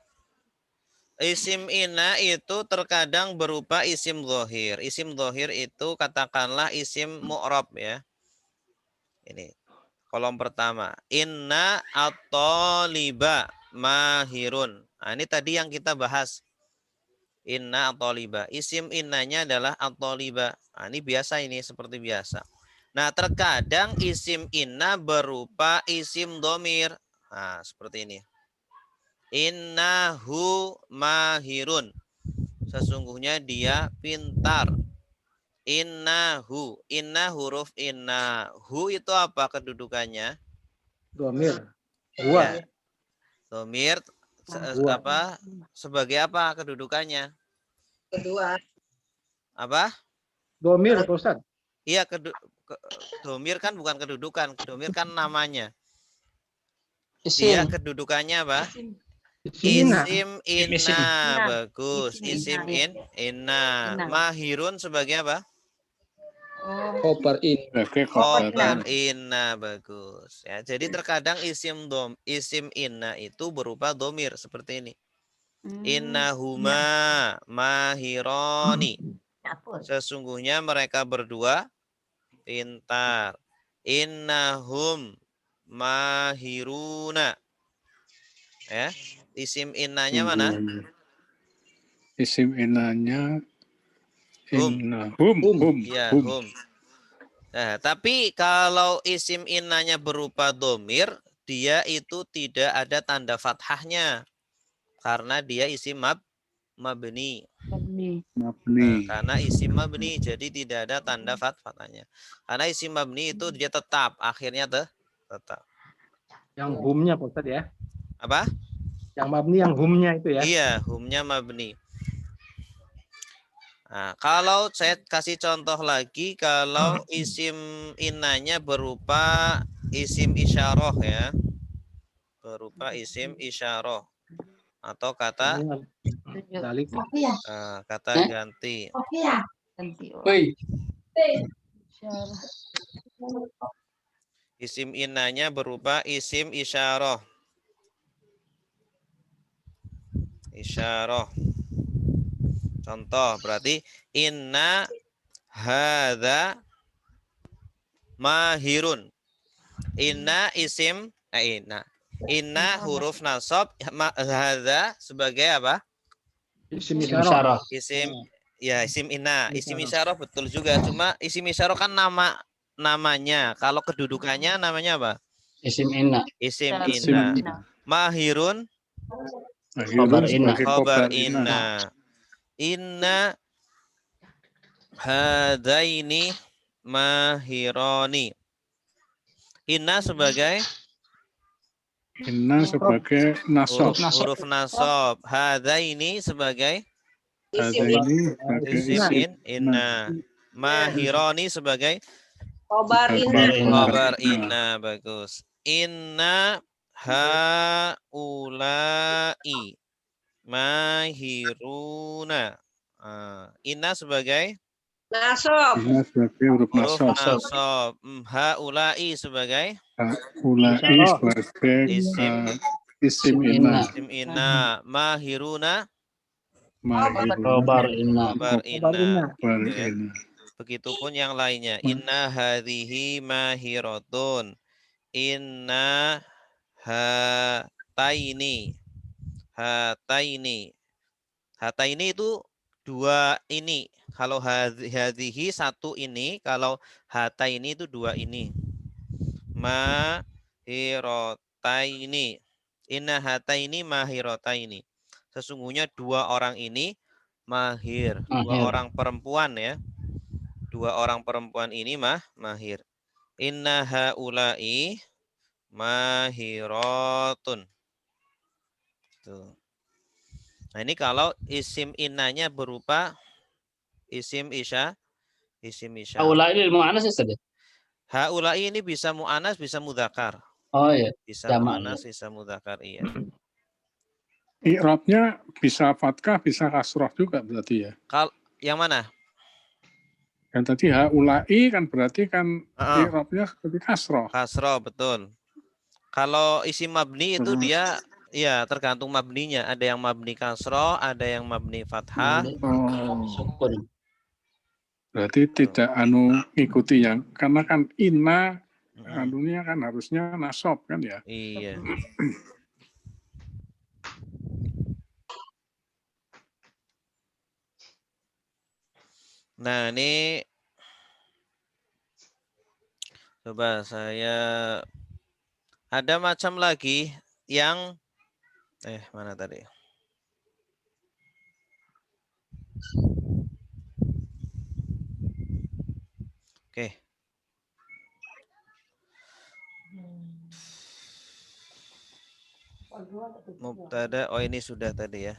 Speaker 1: isim inna itu terkadang berupa isim dhohir. Isim dhohir itu katakanlah isim mu'rab ya. Ini kolom pertama. Inna at-taliba mahirun. Nah, ini tadi yang kita bahas. Inna at-taliba. Isim innanya adalah at-taliba. Nah, ini biasa, ini seperti biasa. Nah, terkadang isim inna berupa isim domir. Nah, seperti ini. Innahu mahirun. Sesungguhnya dia pintar. Innahu. Inna huruf inna. Hu itu apa kedudukannya?
Speaker 8: Domir. Gua.
Speaker 1: Ya. Domir apa? Sebagai apa kedudukannya?
Speaker 2: Kedua.
Speaker 1: Apa?
Speaker 8: Domir, Pak Ustadz.
Speaker 1: Iya, domir kan bukan kedudukan. Domir kan namanya. Dia kedudukannya apa? Isim inna. Bagus. Isim inna. Mahirun sebagai apa?
Speaker 6: Khobar
Speaker 1: inna. Bagus. Ya, jadi terkadang isim inna itu berupa domir seperti ini. Innahuma mahironi. Sesungguhnya mereka berdua pintar. Innahum mahiruna. Ya, isim innanya mana?
Speaker 6: Isim innanya
Speaker 1: hum. Ya, hum. Nah, tapi kalau isim innanya berupa domir, dia itu tidak ada tanda fathahnya. Karena dia isim mabni. Nah, karena isim mabni, jadi tidak ada tanda fathahnya. Karena isim mabni itu dia tetap, akhirnya tetap.
Speaker 8: Yang humnya Pak Ustadz ya.
Speaker 1: Apa?
Speaker 8: Yang mabni yang humnya itu ya.
Speaker 1: Iya, humnya mabni. Nah, kalau saya kasih contoh lagi, kalau isim innanya berupa isim isyarah ya. Berupa isim isyarah. Atau kata
Speaker 8: Dalika.
Speaker 1: Kata ganti.
Speaker 5: Ganti.
Speaker 3: Woi,
Speaker 1: Isim innanya berupa isim isyarah. Isyarah. Contoh berarti inna hadza mahirun. Inna isim inna. Inna huruf nasab, hadza sebagai apa?
Speaker 8: Isim
Speaker 3: isim
Speaker 8: isyarah.
Speaker 3: isyarah.
Speaker 1: Isim ya isim inna. Isim
Speaker 8: Isyarah.
Speaker 1: isyarah betul juga, cuma isim isyarah kan namanya. Kalau kedudukannya namanya apa?
Speaker 3: Isim inna.
Speaker 1: Isim
Speaker 6: Isim
Speaker 1: inna. Mahirun
Speaker 3: Khobar
Speaker 6: Mahirun
Speaker 3: inna.
Speaker 6: sebagai
Speaker 1: khobar
Speaker 6: khobar inna.
Speaker 1: inna. Inna hadaini mahironi. Inna sebagai
Speaker 6: Inna sebagai nasob.
Speaker 1: huruf nasab. Hadaini sebagai
Speaker 2: Isim
Speaker 6: Ada ini sebagai
Speaker 1: isim
Speaker 6: isim
Speaker 1: inna. Mahironi sebagai
Speaker 2: khobar
Speaker 3: Khobar
Speaker 2: inna.
Speaker 3: inna.
Speaker 1: khabar inna. Bagus. Inna haulai mahiruna. Inna sebagai
Speaker 2: Nasob.
Speaker 6: Inna sebagai huruf
Speaker 1: huruf
Speaker 6: nasob.
Speaker 1: nasab. Haulai sebagai
Speaker 6: Ulai
Speaker 8: Isyarah.
Speaker 6: sebagai
Speaker 1: isim
Speaker 6: isim
Speaker 3: Isim inna.
Speaker 6: inna.
Speaker 1: isim inna. Mahiruna
Speaker 6: Mahirun
Speaker 3: Khobar inna.
Speaker 1: khabar
Speaker 8: Khobar
Speaker 1: inna.
Speaker 8: inna.
Speaker 6: khobar
Speaker 1: Gitu ya.
Speaker 6: inna.
Speaker 1: Begitupun yang lainnya. Inna hadhihi mahiratun. Inna hataini. Hataini. Hataini itu dua ini. Kalau hadhihi satu ini. Kalau hataini itu dua ini. Mahirataini. Inna hataini mahirataini. Sesungguhnya dua orang ini mahir. Dua
Speaker 3: Mahir.
Speaker 1: orang perempuan ya. Dua orang perempuan ini mahir. Inna haulai mahiratun. Tuh. Nah ini kalau isim innanya berupa isim isya. Isim isya.
Speaker 3: Aula ini mu'anas ya, Ustaz?
Speaker 1: Haulai ini bisa mu'anas, bisa mudzakkar.
Speaker 3: Oh iya.
Speaker 1: Bisa
Speaker 3: Jamak,
Speaker 1: mu'anas, bisa mudzakkar, iya.
Speaker 6: I'rabnya bisa fathah, bisa kasroh juga berarti ya.
Speaker 1: Yang mana?
Speaker 6: Yang tadi haulai kan berarti kan i'rabnya seperti kasroh.
Speaker 1: Kasroh, betul. Kalau isim mabni itu dia ya tergantung mabninya. Ada yang mabni kasroh, ada yang mabni fathah.
Speaker 3: Sukun.
Speaker 6: Berarti tidak ikuti yang karena kan inna anunya kan harusnya nasob kan ya.
Speaker 1: Iya. Nah ini coba saya ada macam lagi yang mana tadi? Oke. Mubtada, oh ini sudah tadi ya.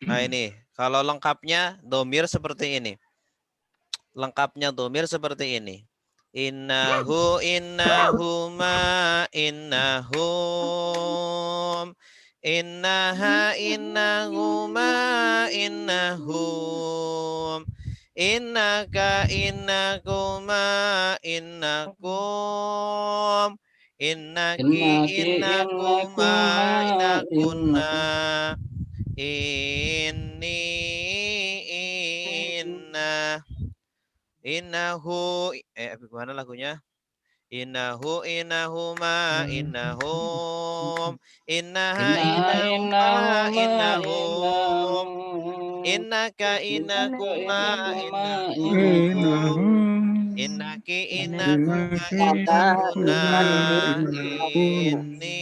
Speaker 1: Nah ini, kalau lengkapnya domir seperti ini. Lengkapnya domir seperti ini. Innahu, innahuma, innahum. Innaha, innahuma, innahum. Innaka, innakuma, innakum. Innaki, innakuma, innakunna. Inni, inna. Innahu, gimana lagunya? Innahu, innahuma, innahum. Innaha, innahuma, innahum. Innaka, innakuma, innakum. Innaki, innakuma, innakunna. Inni,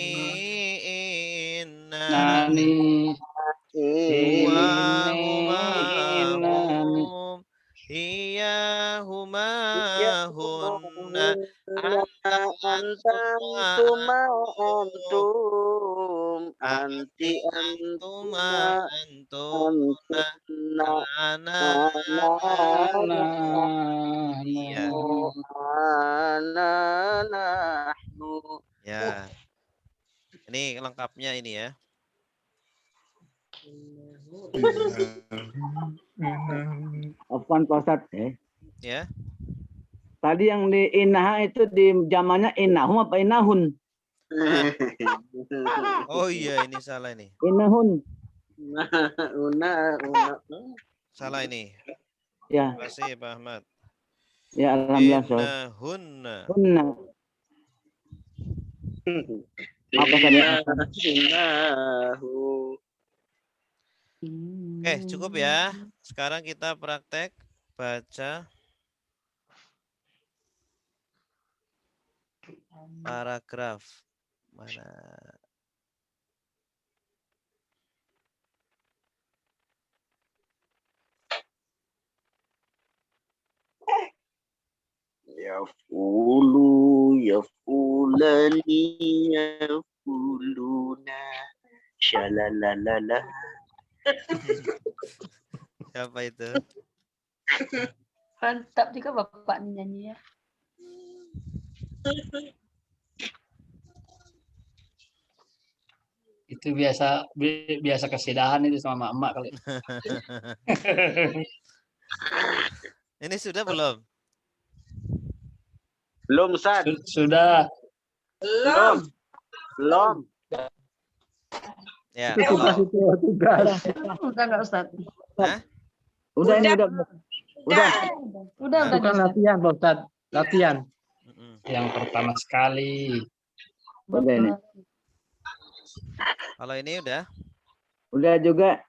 Speaker 1: inna. Huwa, huma, hum. Iya huma hunna. Anta, antuma, antum. Anti, antuma, antuna. Ana, iya. Ya. Ini lengkapnya ini ya.
Speaker 4: Afwan Pak Ustadz.
Speaker 1: Ya.
Speaker 4: Tadi yang di inah itu di zamannya inahum apa inahun?
Speaker 1: Oh iya, ini salah ini.
Speaker 4: Inahun.
Speaker 1: Salah ini.
Speaker 4: Ya,
Speaker 1: Terima kasih Pak Ahmad.
Speaker 4: ya alhamdulillah. So.
Speaker 1: Innahunna.
Speaker 4: Hunna. Apa tadi?
Speaker 1: Oke, cukup ya. Sekarang kita praktek baca paragraf. Mana?
Speaker 9: Yafulu, yafulani, yafuluna, shalalalala.
Speaker 1: Siapa itu?
Speaker 5: Mantap juga Bapak nyanyi ya.
Speaker 3: Itu biasa kesidahan itu sama emak kali.
Speaker 1: Ini sudah belum?
Speaker 9: Belum, Ustaz.
Speaker 3: Sudah.
Speaker 9: Belum.
Speaker 1: Ya.
Speaker 8: Itu tugas itu tugas.
Speaker 5: Udah nggak Ustaz?
Speaker 1: Hah?
Speaker 4: Udah ini udah.
Speaker 5: Udah
Speaker 8: Bukan
Speaker 5: Ustaz.
Speaker 8: latihan Pak Ustadz. Latihan.
Speaker 3: Yang pertama sekali.
Speaker 4: Udah ini.
Speaker 1: Kalau ini udah?
Speaker 4: Udah juga.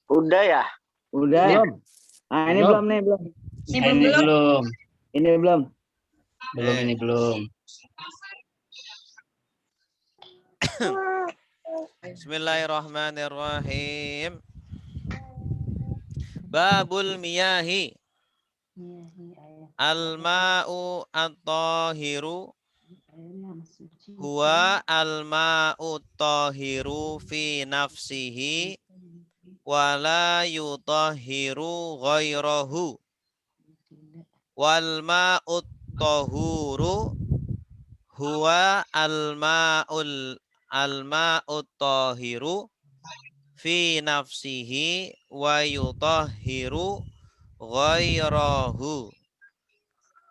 Speaker 9: Udah ya?
Speaker 4: Udah.
Speaker 8: Belum.
Speaker 4: Ah, ini
Speaker 8: Belum.
Speaker 4: belum nih, belum.
Speaker 3: Ini belum.
Speaker 4: Ini belum.
Speaker 3: Ini belum.
Speaker 1: Bismillahirrahmanirrahim. Babul miyahi. Al-ma'u at-tahiru huwa al-ma'u at-tahiru fi nafsihi wa la yutahhiru ghairahu. Wal ma'u at-tahuru huwa al-ma'u at-tahiru fi nafsihi wa yutahhiru ghairahu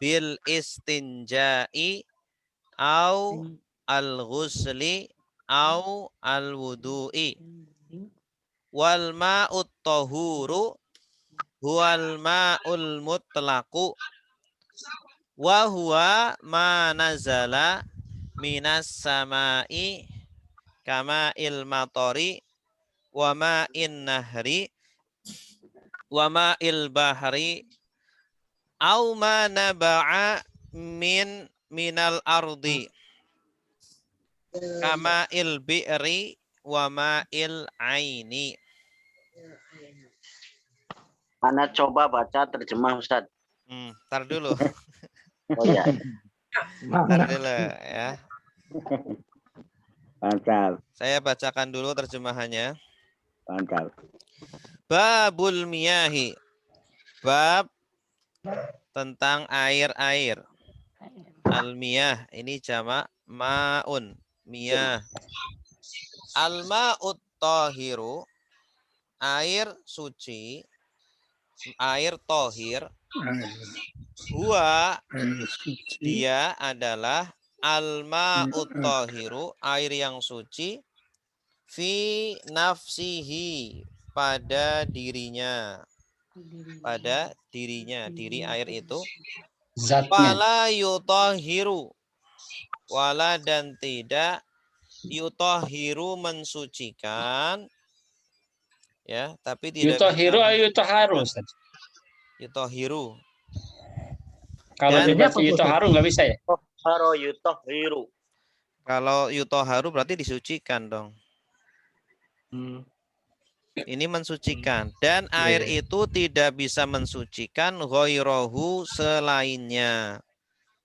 Speaker 1: bil istinja'i au al-ghusli au al-wudu'i. Wal ma'ut tahuru huwal ma'ul mutlaqu wa huwa ma nazala minas sama'i kama il matori wa ma'in nahri wa ma'il bahri au ma naba'a minal ardi kama il bi'ri wa ma'il aini.
Speaker 9: Ana coba baca terjemah, Ustaz.
Speaker 1: Tar dulu.
Speaker 9: Oh ya.
Speaker 1: Tar dulu ya.
Speaker 4: Mantap.
Speaker 1: Saya bacakan dulu terjemahannya.
Speaker 4: Mantap.
Speaker 1: Babul miyahi. Bab tentang air-air. Al-miyah ini jamak ma'un. Miyah. Al-ma'ut tahiru, air suci, air tohir. Huwa, dia adalah al-ma'ut tahiru, air yang suci, fi nafsihi, pada dirinya. Pada dirinya, diri air itu.
Speaker 3: Zatnya.
Speaker 1: Wala yutahiru, wala dan tidak yutahiru mensucikan, ya, tapi tidak
Speaker 3: Yutahiru
Speaker 1: bisa
Speaker 3: atau yutaharu, Ustaz?
Speaker 1: yutahiru.
Speaker 3: Kalau
Speaker 1: Dan-
Speaker 3: dibaca yutaharu nggak bisa ya?
Speaker 9: Haro yutahiru.
Speaker 1: Kalau yutaharu berarti disucikan dong. Ini mensucikan. Dan air itu tidak bisa mensucikan ghairahu, selainnya.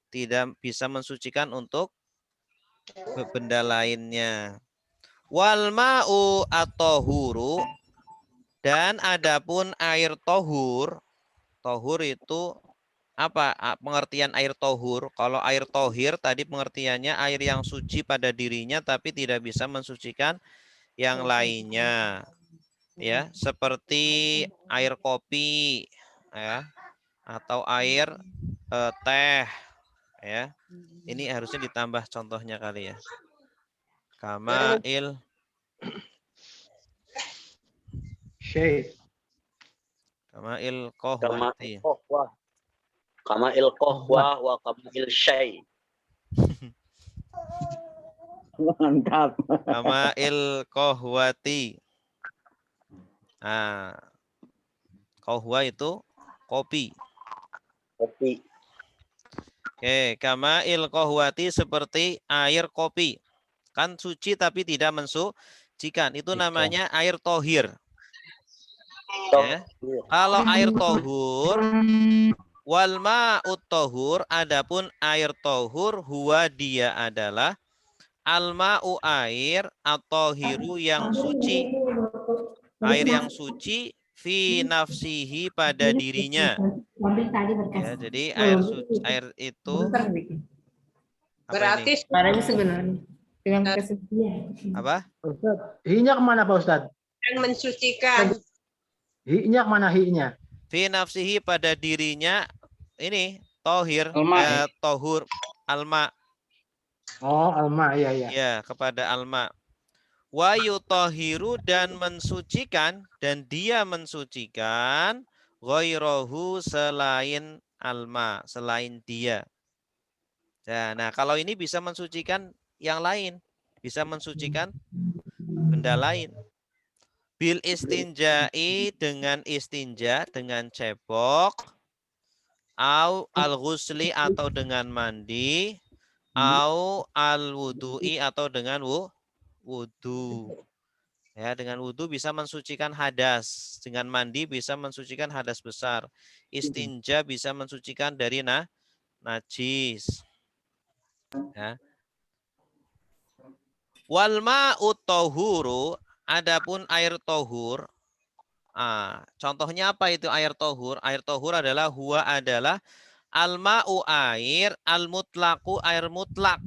Speaker 1: Tidak bisa mensucikan untuk benda lainnya. Wal ma'u at-tahuru, dan adapun air tohur, tohur itu apa pengertian air tohur? Kalau air tohir tadi pengertiannya air yang suci pada dirinya tapi tidak bisa mensucikan yang lainnya. Ya, seperti air kopi ya atau air teh ya. Ini harusnya ditambah contohnya kali ya. Kamail
Speaker 8: Syekh.
Speaker 1: Kamail kohwati.
Speaker 9: Kama'il qahwa wa kama'il syai.
Speaker 4: Mantap.
Speaker 1: Kamail kohwati. Nah, kohwa itu kopi.
Speaker 9: Kopi.
Speaker 1: Oke, kamail kohwati seperti air kopi. Kan suci tapi tidak mensucikan. Itu namanya air tohir. Ya. Kalau air tohur, wal ma'ut tohur, adapun air tohur, huwa dia adalah al ma'u air atau hiru yang suci. Air yang suci fi nafsihi pada dirinya. Ya, jadi air suci, air itu
Speaker 2: Berarti
Speaker 5: sebenarnya dengan kesucian.
Speaker 1: apa?
Speaker 8: Ustaz, hi-nya kemana Pak Ustaz?
Speaker 2: yang mensucikan.
Speaker 8: Hi-nya kemana hi-nya?
Speaker 1: Fi nafsihi pada dirinya ini tohir,
Speaker 3: Alma.
Speaker 1: tohur, alma.
Speaker 8: Oh, alma, iya iya.
Speaker 1: Ya, kepada alma. Wa yutohiru dan mensucikan, dan dia mensucikan ghairahu selain alma, selain dia. Nah, kalau ini bisa mensucikan yang lain, bisa mensucikan benda lain. Bil istinja'i dengan istinja, dengan cebok, au al-ghusli atau dengan mandi, au al-wudu'i atau dengan wudu. Ya, dengan wudu bisa mensucikan hadas, dengan mandi bisa mensucikan hadas besar. Istinja bisa mensucikan dari najis. Ya. Wal ma'ut tahuru, adapun air tohur. Contohnya apa itu air tohur? Air tohur adalah huwa adalah al-ma'u air, al-mutlaqu air mutlak.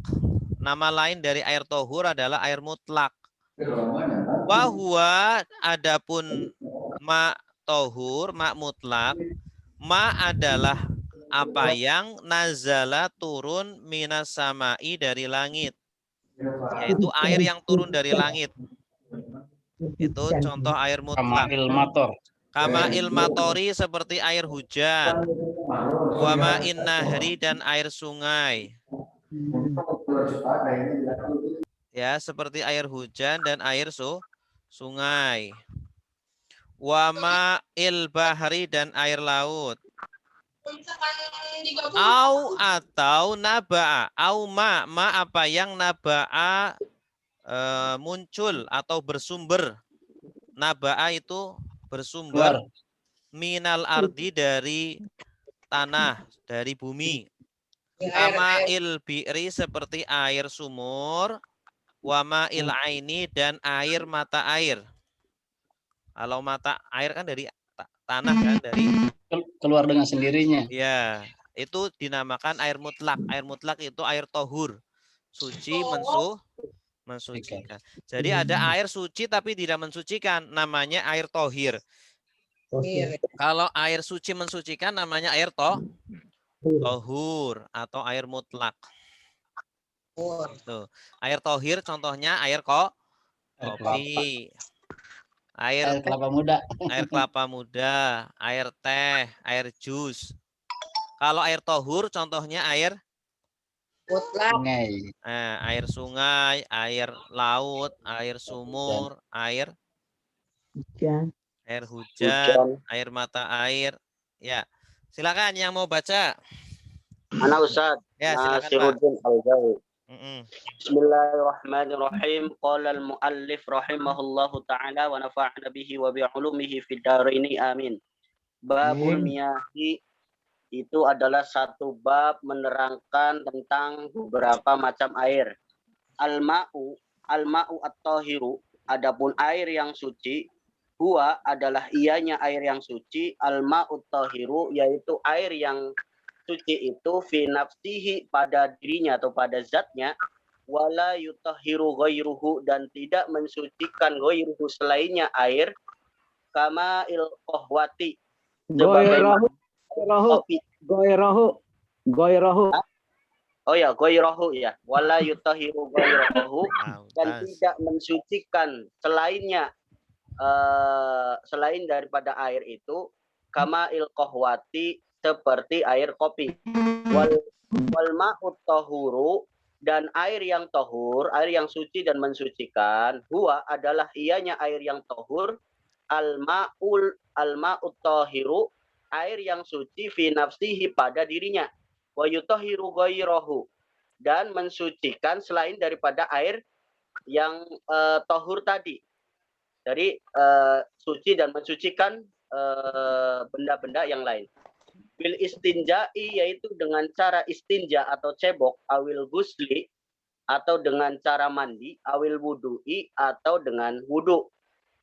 Speaker 1: Nama lain dari air tohur adalah air mutlak. Wa huwa adapun ma tohur, ma mutlak. Ma adalah apa yang nazala turun minas samai dari langit. Yaitu air yang turun dari langit. Itu contoh air mutlak.
Speaker 3: Kama'il mator.
Speaker 1: Kama'il matori seperti air hujan. Wa ma'in nahri dan air sungai. Ya, seperti air hujan dan air sungai. Wa ma'il bahri dan air laut. Au atau naba'a. Au ma apa yang naba'a muncul atau bersumber. Naba'a itu bersumber minal ardi dari tanah, dari bumi. Kama'il bi'ri seperti air sumur. Wama'il aini dan air mata air. Kalau mata air kan dari tanah kan, dari
Speaker 3: keluar dengan sendirinya.
Speaker 1: Ya, itu dinamakan air mutlak. Air mutlak itu air tohur. Suci mensucikan. Jadi ada air suci tapi tidak mensucikan, namanya air tohir. Kalau air suci mensucikan namanya air tohur atau air mutlak. Tuh. Air tohir contohnya air kopi. Air
Speaker 3: kelapa muda.
Speaker 1: Air kelapa muda, air teh, air jus. Kalau air tohur contohnya air
Speaker 3: sungai.
Speaker 1: Air sungai, air laut, air sumur, air hujan, air mata air. Ya, silakan yang mau baca.
Speaker 9: Mana Ustaz?
Speaker 1: Ya, silakan
Speaker 9: Nasiruddin Al-Jawi.
Speaker 1: Bismillahirrahmanirrahim.
Speaker 9: Qala al-muallif rahimahullahu ta'ala wa nafa'na bihi wa bi'ulumihi fid dharaini amin. Babul miyahi itu adalah satu bab menerangkan tentang beberapa macam air. Al-ma'u at-tahiru, adapun air yang suci, huwa adalah ianya air yang suci, al-ma'u at-tahiru yaitu air yang suci itu fi nafsihi pada dirinya atau pada zatnya, wala yutahhiru ghairuhu dan tidak mensucikan ghairuhu selainnya air, kama il qahwati
Speaker 4: Goirahu,
Speaker 9: kopi.
Speaker 4: goirahu.
Speaker 9: Oh ya, ghairuhu ya, wala yutahhiru ghairuhu dan
Speaker 1: Mumtaz.
Speaker 9: tidak mensucikan selainnya selain daripada air itu, kama il qahwati seperti air kopi. Wal ma'ut tahuru dan air yang tahur, air yang suci dan mensucikan, huwa adalah ianya air yang tahur, al ma'ut tahiru, air yang suci fi nafsihi pada dirinya, wa yutahhiru ghairahu dan mensucikan selain daripada air yang tahur tadi. Jadi suci dan mensucikan benda-benda yang lain. Bil istinja'i yaitu dengan cara istinja atau cebok, awil gusli atau dengan cara mandi, awil wudu'i atau dengan wudu.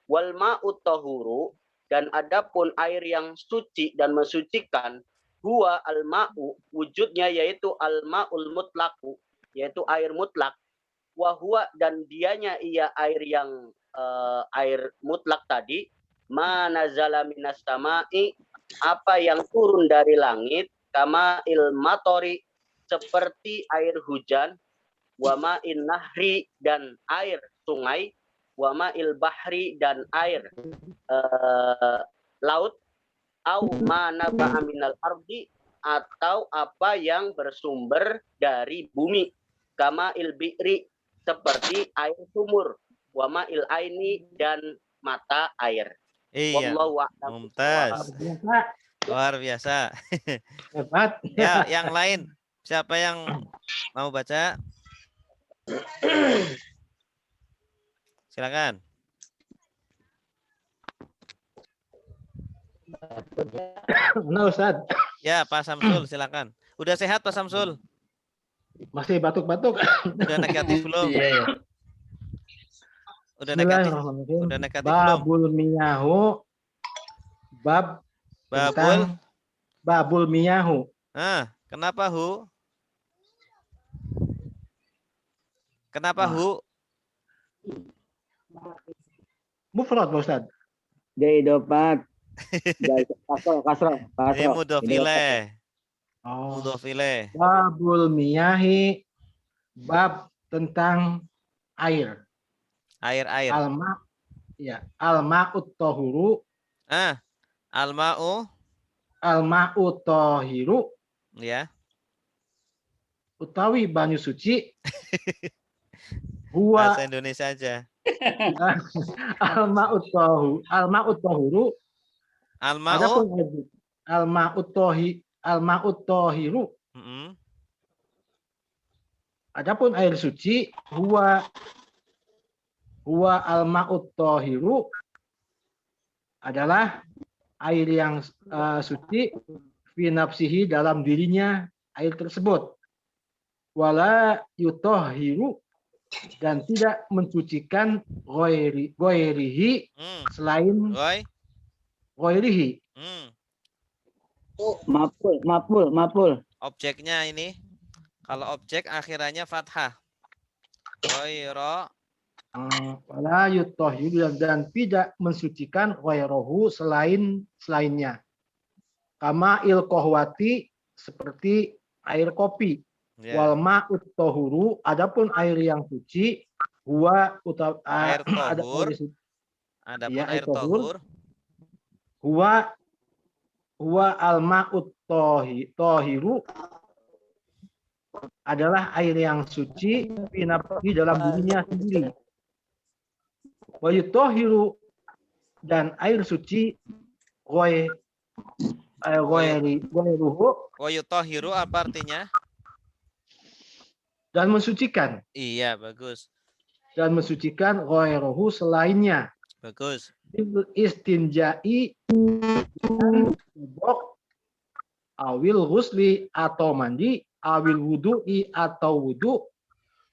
Speaker 9: Wal ma'ut tahuru dan adapun air yang suci dan mensucikan, huwa al ma'u wujudnya yaitu al ma'ul mutlaku yaitu air mutlak, wa huwa dan dianya ia air yang air mutlak tadi, manazala minas sama'i apa yang turun dari langit, kama ilmatori seperti air hujan, wama in nahri dan air sungai, wama il bahri dan air laut, au manaba minal ardi atau apa yang bersumber dari bumi, kama il bi'ri seperti air sumur, wama il aini dan mata air.
Speaker 1: Iya,
Speaker 9: Wallahu a'lam.
Speaker 1: mumtaz.
Speaker 8: Biasa,
Speaker 1: Luar biasa.
Speaker 8: hebat.
Speaker 1: Ya, yang lain. Siapa yang mau baca? Silakan.
Speaker 8: Nah, Ustaz,
Speaker 1: Ya, Pak Samsul, silakan. Udah sehat Pak Samsul?
Speaker 8: masih batuk-batuk.
Speaker 1: Udah negatif belum?
Speaker 3: Iya, iya.
Speaker 1: Udah negatif.
Speaker 8: Bismillahirrahmanirrahim.
Speaker 1: Udah negatif belum?
Speaker 8: Babul miyahu. Bab
Speaker 1: Babul.
Speaker 8: tentang babul miyahu.
Speaker 1: Ah, kenapa hu? Kenapa
Speaker 8: Wah.
Speaker 1: hu?
Speaker 8: Mufrad, Pak Ustaz.
Speaker 4: Jaidopat. Kasroh.
Speaker 1: Ini mudhof ilaih.
Speaker 8: Oh.
Speaker 1: Mudhof ilaih.
Speaker 8: Babul miyahi. Bab tentang air.
Speaker 1: Air-air.
Speaker 8: Alma, ya, alma'ut tahuru,
Speaker 1: Ah, al-ma'u,
Speaker 8: alma'ut tahiru,
Speaker 1: ya.
Speaker 8: utawi banyu suci, huwa
Speaker 1: Bahasa Indonesia aja.
Speaker 8: alma'ut tahuru,
Speaker 1: Al-ma'u.
Speaker 8: adapun alma'ut tahiru,
Speaker 1: Mm-mm.
Speaker 8: adapun air suci, huwa al-ma'ut tahiru adalah air yang suci fi nafsihi dalam dirinya air tersebut. Wala yutahhiru dan tidak mensucikan ghairihi selain
Speaker 1: Roy.
Speaker 8: ghairihi.
Speaker 4: Mapul.
Speaker 1: Objeknya ini. Kalau objek akhirannya fathah. Ghaira.
Speaker 8: Wala yutahhiru dan tidak mensucikan ghairahu selainnya. Kama il qahwati seperti air kopi.
Speaker 1: Ya.
Speaker 8: Wal ma'ut tahuru adapun air yang suci huwa
Speaker 1: Air
Speaker 8: ada
Speaker 1: tahur.
Speaker 8: air suci.
Speaker 1: Adapun
Speaker 8: Ya,
Speaker 1: air tahur.
Speaker 8: Huwa al ma'ut tahiru adalah air yang suci di dalam dirinya sendiri. Wa yutahhiru dan air suci ghairuhu
Speaker 1: Wa yutahhiru apa artinya?
Speaker 8: dan mensucikan
Speaker 1: Iya, bagus.
Speaker 8: dan mensucikan ghairuhu selainnya.
Speaker 1: Bagus.
Speaker 8: Istinja'i bok awil ghusli atau mandi awil wudu'i atau wudu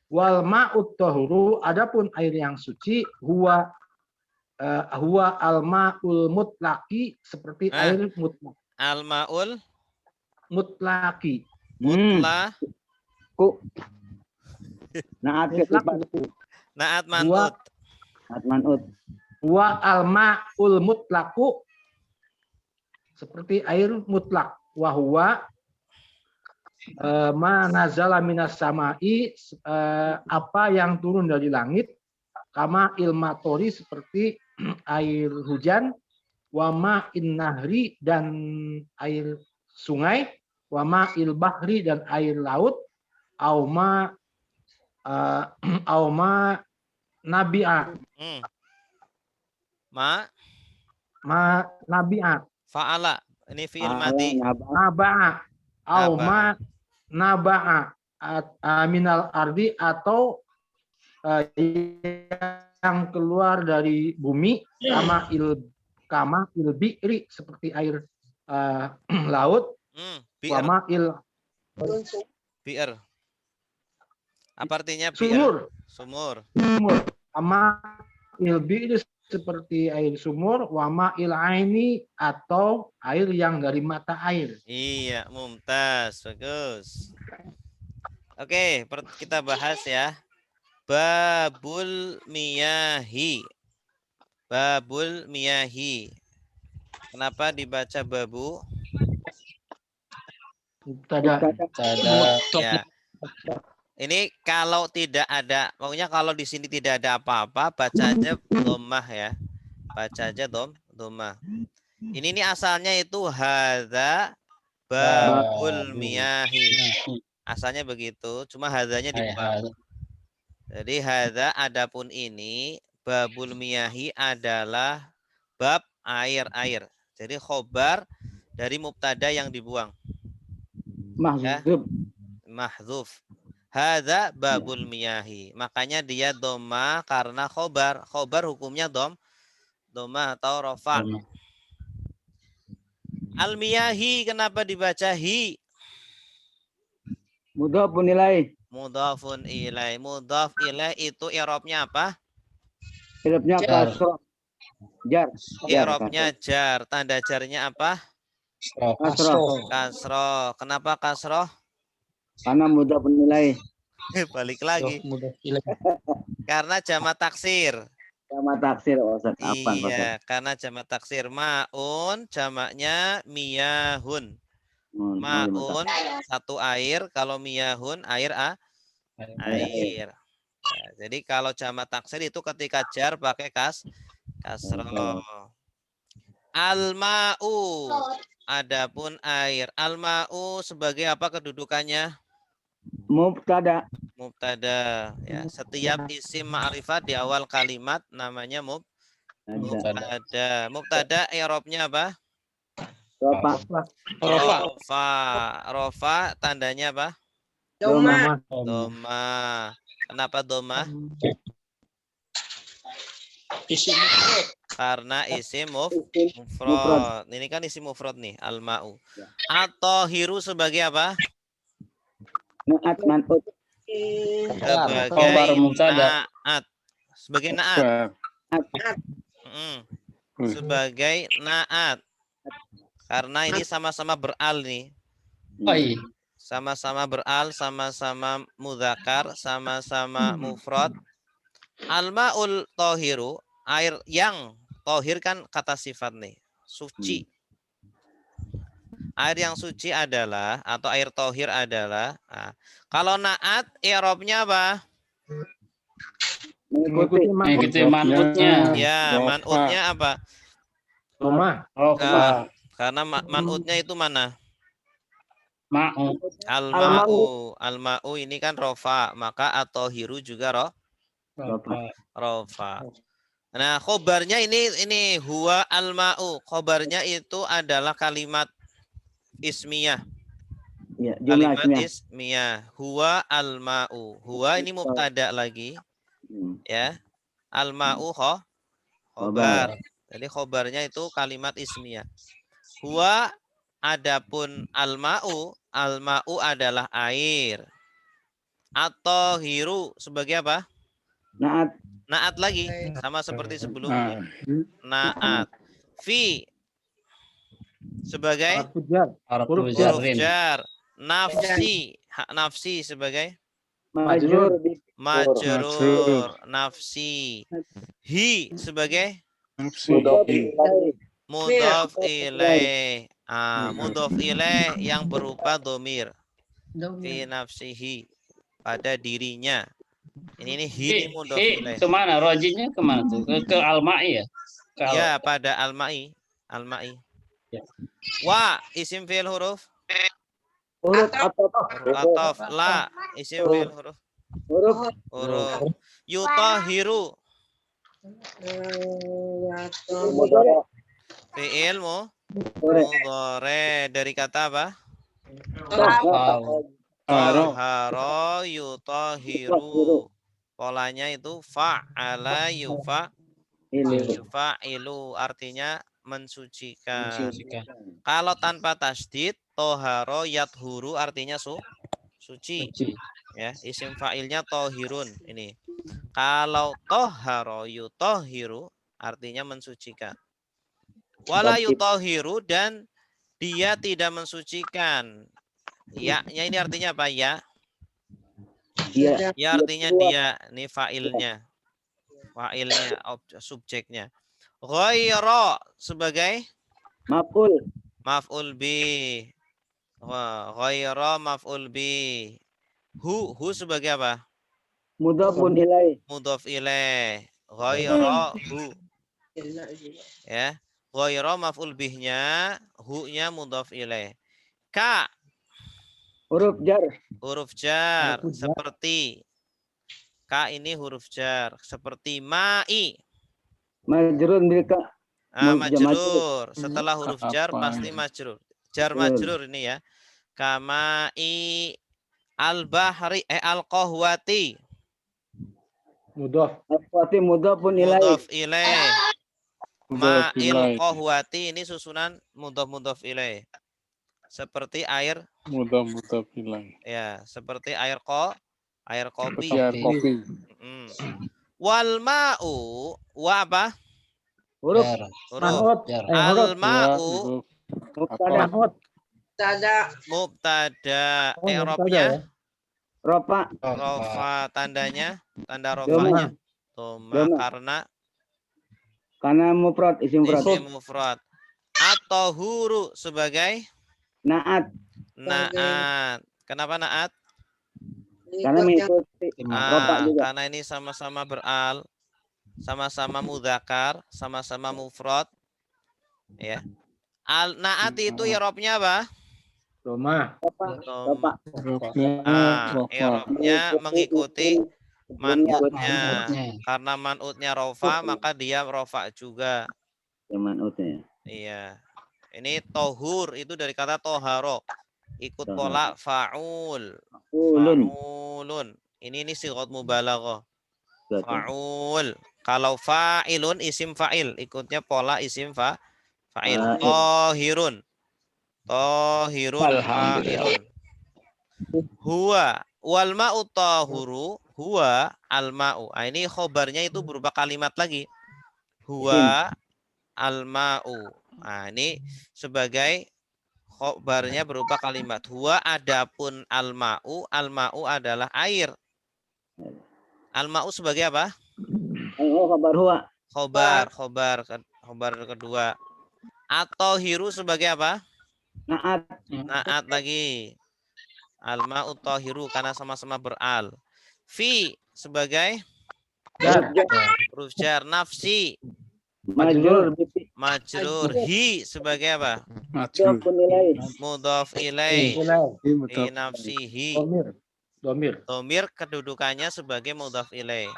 Speaker 8: wal ma'ut tahuru adapun air yang suci huwa al ma'ul mutlaqi seperti air mutlak
Speaker 1: Al-ma'ul.
Speaker 8: mutlaki.
Speaker 1: Mutla,
Speaker 4: Ku. Naat
Speaker 8: Mutlak.
Speaker 4: kesifat
Speaker 1: naat manut.
Speaker 4: manut.
Speaker 8: Wa al-ma'ul mutlaku seperti air mutlak. Wa huwa ma nazala minas sama'i, apa yang turun dari langit, kama ilmatori seperti air hujan, wa ma'in nahri dan air sungai, wa ma'il bahri dan air laut, auma auma nabi'a
Speaker 1: Ma,
Speaker 8: nabi'a
Speaker 1: fa'ala. Ini fi'il madi.
Speaker 8: naba'a auma naba'a minal ardi atau yang keluar dari bumi, kama il bi'ri seperti air laut,
Speaker 1: Bi'er.
Speaker 8: wama il
Speaker 1: Bi'er. Apa artinya bi'er?
Speaker 8: sumur,
Speaker 1: Sumur.
Speaker 8: kama il bi'ri seperti air sumur, wama il aini atau air yang dari mata air.
Speaker 1: Iya, mumtaz, bagus. Oke, kita bahas ya. Babul miyahi. Babul miyahi. Kenapa dibaca babu? Ya. Ini kalau tidak ada, pokoknya kalau di sini tidak ada apa-apa, baca aja dhammah ya. Baca aja dhammah. Ini asalnya itu hadza babul miyahi. Asalnya begitu, cuma hadzanya dibuang. Jadi hadza adapun ini babul miyahi adalah bab air-air. Jadi khobar dari mubtada yang dibuang. Mahdzuf. Hadza babul miyahi. Makanya dia dhamma karena khobar. Khobar hukumnya dhamma atau rafa. Al-miyahi kenapa dibaca hi?
Speaker 4: Mudhafun ilaih.
Speaker 1: Mudhafun ilaih. Mudhaf ilaih itu i'rabnya apa?
Speaker 4: I'rabnya kasrah. Jar.
Speaker 1: I'rabnya jar. Tanda jarnya apa? Kasroh. Kenapa kasroh?
Speaker 4: Karena mudhafun ilaih.
Speaker 1: Balik lagi. Karena jamak taksir.
Speaker 4: Jamak taksir, Ustaz.
Speaker 1: Iya, karena jamak taksir. Ma'un jamaknya miyahun. Ma'un satu air, kalau miyahun air air. Nah, jadi kalau jamak taksir itu ketika jar pakai kasroh. Al-ma'u. Adapun air. Al-ma'u sebagai apa kedudukannya?
Speaker 4: Mubtada.
Speaker 1: Mubtada ya. Setiap isim ma'rifat di awal kalimat namanya mubtada. Mubtada i'rabnya apa? Rofa tandanya apa? Doma. Kenapa doma?
Speaker 3: Isim mufrad.
Speaker 1: Karena isim mufrad. Ini kan isim mufrad nih, al-ma'u. At-tahiru sebagai apa?
Speaker 4: Naat manut.
Speaker 1: Sebagai naat. Sebagai naat. Sebagai naat. Karena ini sama-sama beral nih. Sama-sama beral, sama-sama mudzakkar, sama-sama mufrad. Al-ma'ul tahiru, air yang tohir kan kata sifat nih, suci. Air yang suci adalah, atau air tohir adalah, nah, kalau naat i'rabnya apa?
Speaker 3: Mengikuti manutnya.
Speaker 1: Ya, manutnya apa? Karena manutnya itu mana?
Speaker 3: Ma'u.
Speaker 1: Al-ma'u. Al-ma'u ini kan rofa, maka at-tahiru juga rofa. Nah, khobarnya ini huwa al-ma'u. Khobarnya itu adalah kalimat ismiyah.
Speaker 4: Ya,
Speaker 1: kalimat ismiyah. Huwa al-ma'u. Huwa ini mubtada lagi. Ya. Al-ma'u khobar. Jadi khobarnya itu kalimat ismiyah. Huwa adapun al-ma'u adalah air. At-tahiru sebagai apa? Naat lagi, sama seperti sebelumnya. Naat. Fi sebagai
Speaker 8: Harfu jar. Huruf
Speaker 3: jar.
Speaker 1: huruf jar. Nafsi, hak nafsi sebagai
Speaker 4: Majrur bi
Speaker 1: majrur, nafsi. Hi sebagai
Speaker 6: Nafsi.
Speaker 1: mudhof ilaih. Mudhof ilaih yang berupa domir. Fi nafsihi, pada dirinya. Ini hi ini mudhof ilaih.
Speaker 3: Kemana? Rojinya kemana tuh? Ke Al-Ma'i ya?
Speaker 1: Ya, pada al-ma'i. Al-ma'i.
Speaker 3: Ya.
Speaker 1: Wa isim fi'il huruf.
Speaker 4: huruf atau
Speaker 1: Atof. La isim fi'il huruf. Huruf. Yutahiru fi'il mudhari dari kata apa? Tahara yutahiru. Polanya itu fa'ala yufa'ilu, artinya mensucikan. Kalau tanpa tasdid, toharo yathuru artinya suci. Ya, isim fa'ilnya tohirun ini. Kalau toharo yutohiru artinya mensucikan. Wala yutohiru, dan dia tidak mensucikan. Ya-nya ini artinya apa? Ya artinya dia. Ini fa'ilnya. Fa'ilnya, subjeknya. Ghaira sebagai maf'ul bi. Ghaira maf'ul bi. Hu sebagai apa?
Speaker 4: mudhofun ilaih.
Speaker 1: Mudhof ilaih. Ghaira hu. Ya. Ghaira maf'ul bihnya, hu-nya mudhof ilaih. Ka
Speaker 4: Huruf jar.
Speaker 1: huruf jar, seperti. Ka ini huruf jar, seperti ma'i.
Speaker 4: Majrun bil ka.
Speaker 1: Majrur. Setelah huruf jar
Speaker 6: Apa
Speaker 1: pasti
Speaker 6: ini?
Speaker 1: majrur. Jar majrur ini ya. Kama'i al-bahri al-qahwati.
Speaker 8: Mudhof.
Speaker 4: Al-Fatih mudhofun ilaih.
Speaker 1: Mudhof ilaih. Ma'il qahwati ini susunan mudhof ilaih. Seperti air.
Speaker 6: Mudhof ilaih.
Speaker 1: Ya, seperti air kopi.
Speaker 6: Air kopi.
Speaker 1: Wal ma'u, wa apa?
Speaker 4: Huruf
Speaker 1: Huruf. Al ma'u mubtada. I'rabnya
Speaker 4: rofa.
Speaker 1: rofa, tandanya tanda rofanya doma karena
Speaker 4: mufrad, isim
Speaker 1: mufrad. Atau huru sebagai
Speaker 4: naat.
Speaker 1: Kenapa naat?
Speaker 4: Karena mengikuti rofa juga.
Speaker 1: Karena ini sama-sama beral, sama-sama mudzakkar, sama-sama mufrad. Ya. Naat itu i'rabnya apa?
Speaker 8: Doma.
Speaker 1: I'rabnya mengikuti man'utnya. Karena man'utnya rofa, maka dia rofa juga.
Speaker 4: Man'utnya.
Speaker 1: Iya. Ini tohur itu dari kata toharo. Ikut pola fa'ul. Fa'ulun. Ini sighat mubalaghah. Fa'ul. Kalau fa'ilun isim fa'il, ikutnya pola isim fa'il. Tohirun. Fa'ilun. Huwa wal ma'u tahuru, huwa al ma'u. Ini khobarnya itu berupa kalimat lagi. Huwa al ma'u. Ini sebagai khobarnya berupa kalimat. Huwa adapun al ma'u adalah air. Al ma'u sebagai apa?
Speaker 4: Khobar huwa.
Speaker 1: Khobar kedua. Atau hiru sebagai apa? Naat lagi. Al ma'u tahiru karena sama-sama beral. Fi sebagai huruf jar. Nafsi majrur. Hi sebagai apa? Mudhof ilaih. Fi nafsihi. Domir kedudukannya sebagai mudhof ilaih.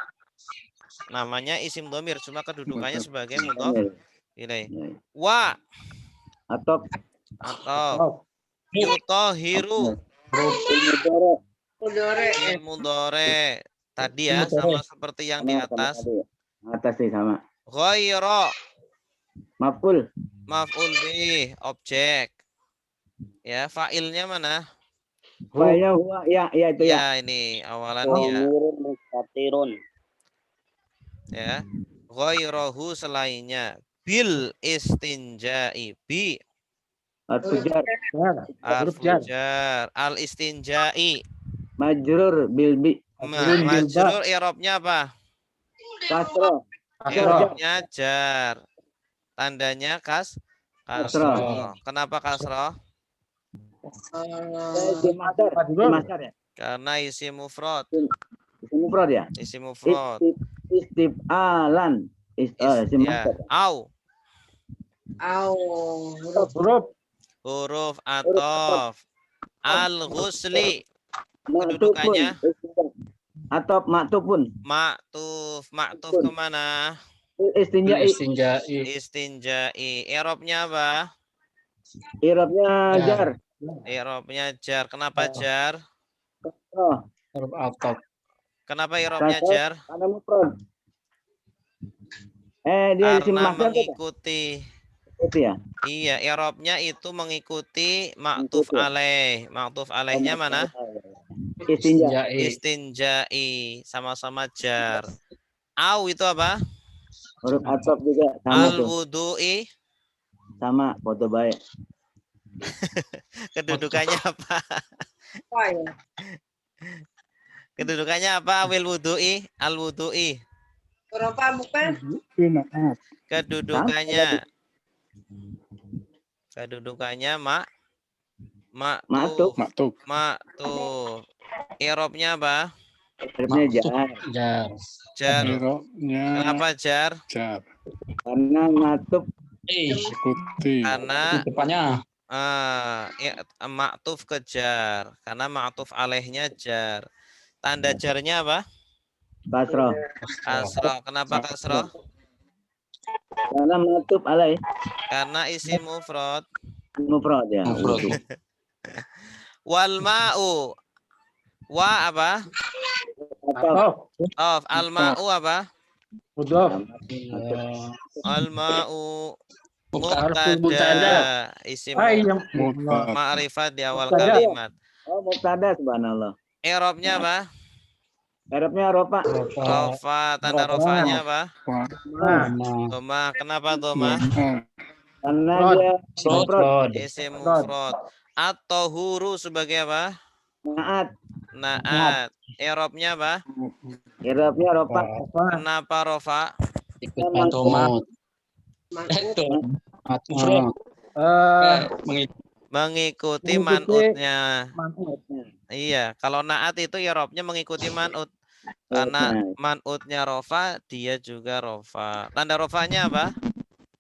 Speaker 1: Namanya isim domir, cuma kedudukannya sebagai mudhof ilaih. Wa atau yutahiru mudhari. Tadi ya sama seperti yang di atas.
Speaker 4: Sih sama.
Speaker 1: Ghaira
Speaker 4: maf'ul
Speaker 1: bih, objek. Ya, fa'ilnya mana?
Speaker 4: Fa'ilnya huwa, ya itu ya.
Speaker 1: Ya, ini awalan ya. Ya. Ghairahu selainnya. Bil istinja'i bi
Speaker 4: Harfu jar.
Speaker 8: Huruf jar.
Speaker 1: Arfujar. Al-istinja'i.
Speaker 4: Majrur bil bi.
Speaker 1: Majrur i'rabnya apa?
Speaker 4: Kasroh.
Speaker 1: I'rabnya jar. Tandanya kasroh.
Speaker 4: Kasroh.
Speaker 1: Kenapa kasroh?
Speaker 4: Masdar ya.
Speaker 1: Karena isi mufrad.
Speaker 4: Isim mufrad ya.
Speaker 1: Isi mufrad.
Speaker 4: Istif'alan. Isim
Speaker 1: Ya.
Speaker 4: masdar.
Speaker 1: Au.
Speaker 8: Huruf.
Speaker 1: Huruf atof. Al-ghusli. Kedudukannya
Speaker 4: Atau maktufun.
Speaker 1: maktuf. Maktuf kemana?
Speaker 4: Istinja'i.
Speaker 1: Istinja'i. I'rabnya apa?
Speaker 4: Irabnya jar.
Speaker 1: I'rabnya jar. Kenapa jar?
Speaker 4: Oh,
Speaker 3: Huruf atop.
Speaker 1: Kenapa i'rabnya
Speaker 4: Kasroh.
Speaker 1: jar?
Speaker 4: Karena mufrad. Dia isim
Speaker 1: Karena
Speaker 4: masdar tuh,
Speaker 1: mengikuti.
Speaker 4: itu ya.
Speaker 1: Iya, i'rabnya itu mengikuti maktuf alaih. Maktuf alaihnya mana?
Speaker 4: Istinja.
Speaker 1: Istinja'i. Sama-sama jar. Au itu apa?
Speaker 4: Huruf atop juga sama tuh.
Speaker 1: Al-wudu'i.
Speaker 4: Sama foto baik.
Speaker 1: Kedudukannya apa?
Speaker 2: Wah, ya.
Speaker 1: Kedudukannya apa? Wil wudu'i. Al-wudu'i.
Speaker 2: Rofa bukan?
Speaker 1: Kedudukannya. Kedudukannya
Speaker 4: Maktuf.
Speaker 1: maktuf. I'rabnya apa?
Speaker 4: Irabnya jar.
Speaker 3: Jar.
Speaker 1: Jar.
Speaker 6: Irobnya
Speaker 1: Kenapa jar?
Speaker 6: jar.
Speaker 4: Karena maktuf
Speaker 6: Ikuti.
Speaker 1: Karena
Speaker 3: Depannya.
Speaker 1: maktuf ke jar. Karena maktuf alaihnya jar. Tanda jarnya apa?
Speaker 4: kasroh.
Speaker 1: Kasroh. Kenapa kasroh?
Speaker 4: Karena maktuf alaih
Speaker 1: Karena isim mufrad.
Speaker 4: mufrad ya.
Speaker 1: Wal ma'u. Wa apa?
Speaker 4: Atop.
Speaker 1: Of. Al ma'u apa?
Speaker 8: Mudhof.
Speaker 1: Al ma'u.
Speaker 3: Mubtada.
Speaker 1: Mubtada. Isim
Speaker 8: Yang
Speaker 1: ma'rifat di awal
Speaker 8: Mubtada.
Speaker 1: kalimat.
Speaker 4: Oh, mubtada subhanallah.
Speaker 1: I'rabnya apa?
Speaker 4: Irabnya rofa.
Speaker 1: Rofa. Tanda rofanya apa? Doma. Kenapa doma?
Speaker 4: Karena dia mufrad.
Speaker 1: Isim mufrad. Atau huru sebagai apa?
Speaker 4: Naat.
Speaker 1: Naat. I'rabnya apa?
Speaker 4: Irabnya rofa.
Speaker 1: Kenapa rofa?
Speaker 3: Ikut matomat.
Speaker 1: Mengikuti
Speaker 8: Mengikuti
Speaker 1: man'utnya.
Speaker 8: man'utnya.
Speaker 1: Iya, kalau naat itu i'rabnya mengikuti man'ut. Karena man'utnya rofa, dia juga rofa. Tanda rofanya apa?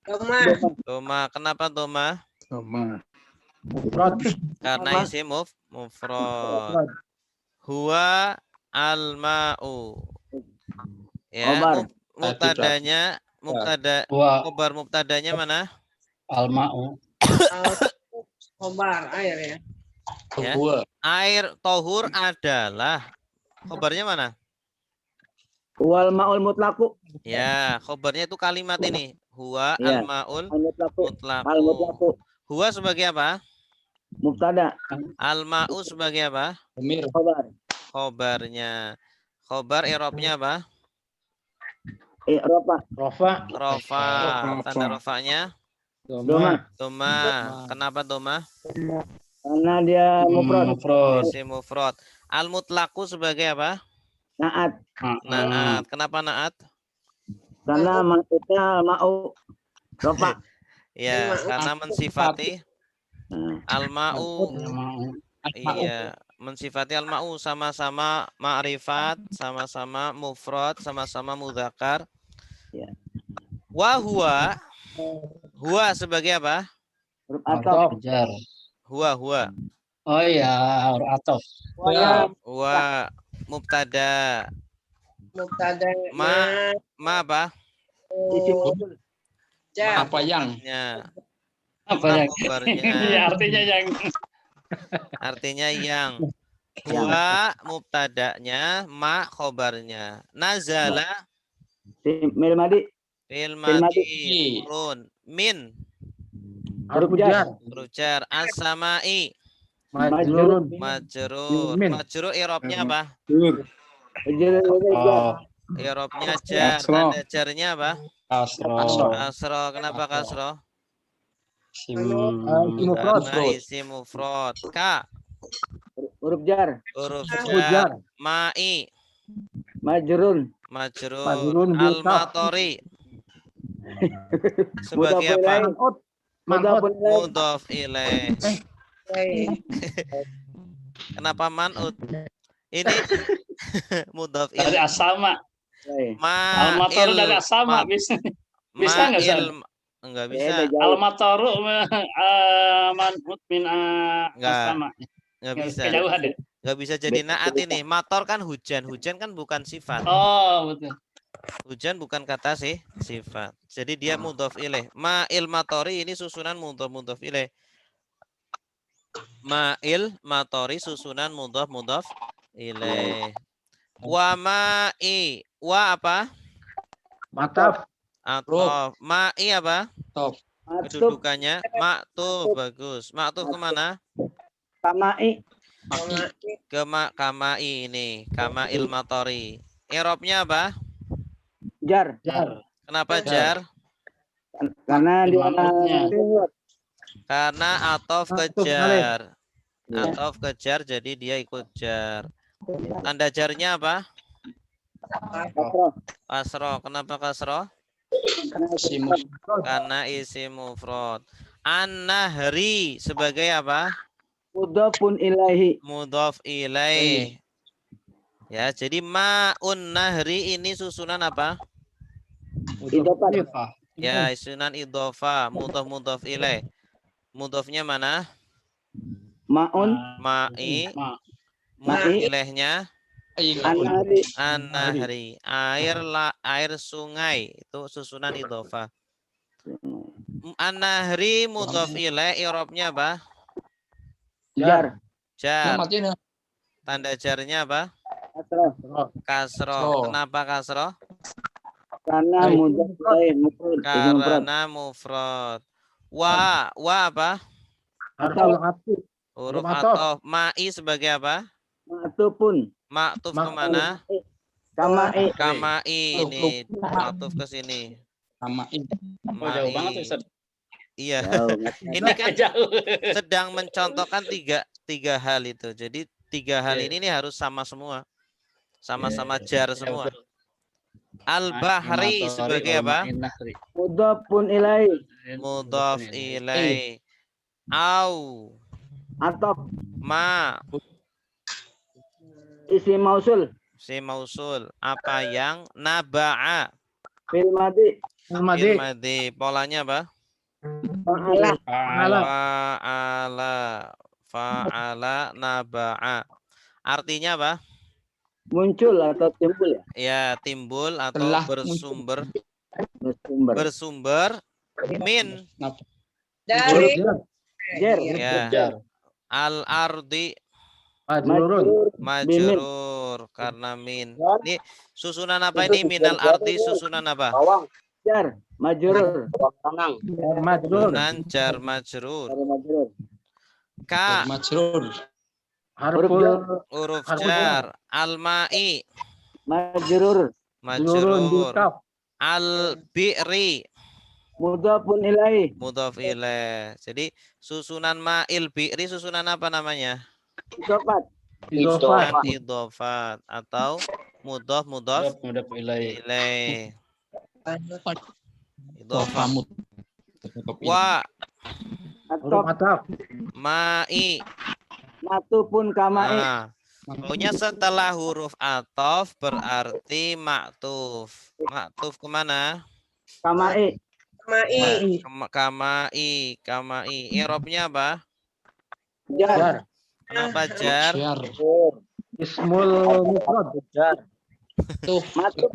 Speaker 2: Doma.
Speaker 1: Doma. Kenapa doma?
Speaker 6: Sama.
Speaker 8: Mufrad.
Speaker 1: Karena isim mufrad. Huwa al-ma'u. Ya,
Speaker 4: Khobar.
Speaker 1: mubtadanya khobar mubtadanya mana?
Speaker 3: Al-ma'u.
Speaker 2: Khobar air ya.
Speaker 1: Ya. Air tohur adalah khobarnya mana?
Speaker 4: Wal ma'ul mutlaqu.
Speaker 1: Ya, khobarnya itu kalimat ini. Huwa
Speaker 4: Ya.
Speaker 1: al-ma'ul
Speaker 4: Al mutlaqu.
Speaker 1: mutlaqu.
Speaker 4: Al mutlaqu.
Speaker 1: Huwa sebagai apa?
Speaker 4: Mubtada.
Speaker 1: Al-ma'u sebagai apa?
Speaker 4: Khobar.
Speaker 1: Khobarnya. Khobar i'rabnya apa?
Speaker 4: Rofa.
Speaker 8: Rofa.
Speaker 1: Rofa. Tanda rofanya
Speaker 4: Doma.
Speaker 1: doma. Kenapa doma?
Speaker 4: Karena dia mufrad.
Speaker 1: Isim mufrad. Al-mutlaqu sebagai apa?
Speaker 4: Naat.
Speaker 1: Naat. Kenapa naat?
Speaker 4: Karena maksudnya mau rofa.
Speaker 1: Ya, karena mensifati al-ma'u. Iya, mensifati al-ma'u sama-sama ma'rifat, sama-sama mufrad, sama-sama mudzakkar.
Speaker 4: Ya.
Speaker 1: Wa huwa sebagai apa?
Speaker 4: Huruf atop.
Speaker 3: Jar.
Speaker 1: Huwa.
Speaker 3: Oh iya, huruf atop.
Speaker 1: Wa mubtada.
Speaker 2: Mubtada.
Speaker 1: Ma apa?
Speaker 4: Isim maf'ul.
Speaker 2: Jar.
Speaker 3: Apa yang?
Speaker 1: Apa
Speaker 3: yang?
Speaker 1: khobarnya?
Speaker 3: Ya, artinya yang.
Speaker 1: Artinya yang. Wa mubtadanya, ma khobarnya. Nazala
Speaker 4: Fi'il madi.
Speaker 1: fil
Speaker 4: madi.
Speaker 1: madi turun. Min
Speaker 4: Huruf jar.
Speaker 1: huruf jar. As-sama'i
Speaker 8: Majrurun.
Speaker 1: majrur.
Speaker 8: Min.
Speaker 1: Majrur i'rabnya apa? I'rabnya jar.
Speaker 6: Kasroh.
Speaker 1: Tanda jarnya apa?
Speaker 3: Kasroh.
Speaker 1: Kasroh. Kenapa kasroh?
Speaker 8: mufrad.
Speaker 1: Karena isim mufrad. Ka.
Speaker 4: Huruf jar.
Speaker 1: Huruf
Speaker 8: Huruf
Speaker 1: jar.
Speaker 8: jar.
Speaker 1: Ma'i.
Speaker 4: Majrun.
Speaker 1: Majrur.
Speaker 8: Majrurun bil kaf.
Speaker 1: Al-matori. Sebagai
Speaker 4: Mudhaf
Speaker 1: apa?
Speaker 4: ilaih.
Speaker 8: Man'ut.
Speaker 1: Mudhaf ilaih.
Speaker 2: Baik.
Speaker 1: Kenapa man'ut? Ini mudhaf
Speaker 3: Dari
Speaker 1: ilaih.
Speaker 3: asama.
Speaker 1: Ma'il.
Speaker 3: Al-matoru dari asama bisa. Bisa nggak, Ustaz?
Speaker 1: Ma'il. Enggak bisa.
Speaker 3: Al-matoru man'ut min
Speaker 1: Enggak.
Speaker 3: asama.
Speaker 1: Enggak bisa.
Speaker 3: Kejauhan ya?
Speaker 1: Enggak bisa jadi naat ini. Mator kan hujan. Hujan kan bukan sifat.
Speaker 3: Oh, betul.
Speaker 1: Hujan bukan kata sih sifat. Jadi dia mudhaf ilaih. Ma'il matori ini susunan mudhaf ilaih. Ma'il matori susunan mudhaf ilaih. Wa ma'i. Wa apa?
Speaker 8: Mataf.
Speaker 1: Atof. Ma'i apa?
Speaker 4: Maktub.
Speaker 1: Kedudukannya maktuf. Bagus. Maktuf kemana?
Speaker 4: Kama'i.
Speaker 1: Kamai ini. Kama'il matori. I'rabnya apa?
Speaker 4: Jar.
Speaker 1: Kenapa jar?
Speaker 4: Karena dia
Speaker 1: Karena atof
Speaker 8: Maktuf
Speaker 1: kejar.
Speaker 4: Ya.
Speaker 1: Atof kejar jadi dia ikut jar. Tanda jarnya apa?
Speaker 4: kasroh.
Speaker 1: Kasroh. Kenapa kasroh? Karena isim mufrad. An-nahri sebagai apa?
Speaker 4: Mudhafun ilaihi.
Speaker 1: Mudhaf ilaih. Ya, jadi ma'un nahri ini susunan apa?
Speaker 4: Idhofah.
Speaker 1: Ya, susunan idhofah, mudhaf ilaih. Mudhafnya mana?
Speaker 4: Ma'un.
Speaker 1: Ma'i.
Speaker 3: Ma.
Speaker 1: Mudhaf
Speaker 4: Ma'i.
Speaker 1: ilaihnya
Speaker 4: An-nahri.
Speaker 1: an-nahri. Air sungai itu susunan idhofah. An-nahri mudhaf ilaih, i'rabnya apa?
Speaker 4: Jar.
Speaker 1: Jar. Tanda jarnya apa?
Speaker 4: Kasroh.
Speaker 1: Kasroh. Kenapa kasroh?
Speaker 4: Karena mudhaf ilaihi mufrad.
Speaker 1: Karena mufrad. Wa apa?
Speaker 8: Atau
Speaker 1: Huruf
Speaker 8: Atof.
Speaker 1: atof. Ma'i sebagai apa?
Speaker 4: Maktufun.
Speaker 1: Maktuf
Speaker 8: Maktuf.
Speaker 1: kemana?
Speaker 4: Kama'i.
Speaker 1: Kamai ini. Maktuf ke sini.
Speaker 3: Oh, jauh banget,
Speaker 1: Ma'i.
Speaker 3: Ustaz.
Speaker 1: Iya.
Speaker 4: Jauh.
Speaker 1: Ini kan
Speaker 3: Jauh.
Speaker 1: sedang mencontohkan tiga hal itu. Jadi tiga hal ini nih harus sama semua. Sama-sama jar semua. Al-bahri sebagai apa?
Speaker 4: Mudhafun ilaihi.
Speaker 1: Mudhaf ilaih. Au.
Speaker 4: Atau
Speaker 1: Ma.
Speaker 4: isim mausul.
Speaker 1: Si mausul. Apa yang naba'a.
Speaker 4: Fil madhi.
Speaker 8: Madi.
Speaker 1: Ilmadi. Polanya apa?
Speaker 4: Fa'ala.
Speaker 1: Fa'ala naba'a. Artinya apa?
Speaker 4: Muncul atau timbul ya.
Speaker 1: Ya, timbul atau bersumber
Speaker 4: Bersumber.
Speaker 1: min.
Speaker 2: Dari
Speaker 4: Jar.
Speaker 1: Ya. Al-ardi
Speaker 8: Majrurun.
Speaker 1: majrur karena min. Ini susunan apa ini? Minal ardi susunan apa?
Speaker 4: Jar. Majrur.
Speaker 8: Majrur.
Speaker 1: Sunan jar majrur.
Speaker 4: Majrur.
Speaker 1: Ka
Speaker 8: Harful
Speaker 1: huruf
Speaker 8: Harful
Speaker 1: jar. Al-ma'i
Speaker 4: Majrur.
Speaker 8: majrurun bil
Speaker 1: majrur.
Speaker 8: kaf.
Speaker 1: Al-bi'ri
Speaker 4: Mudhafun ilaihi.
Speaker 1: mudhaf ilaih. Jadi susunan ma'il bi'ri susunan apa namanya?
Speaker 4: Idhofat.
Speaker 8: Idhofah.
Speaker 1: Susunan idhofat atau mudhaf
Speaker 3: ilaih.
Speaker 1: ilaih. Idhofah. Wa
Speaker 4: Atau
Speaker 8: Mataf.
Speaker 1: ma'i.
Speaker 4: matufun kama'i.
Speaker 1: Nah, pokoknya setelah huruf atof berarti maktuf. Maktuf kemana?
Speaker 4: Kama'i.
Speaker 2: Mai.
Speaker 1: Kamai. I'rabnya apa?
Speaker 4: Jar.
Speaker 1: Kenapa jar?
Speaker 8: Ismul mufrad.
Speaker 4: Matuf.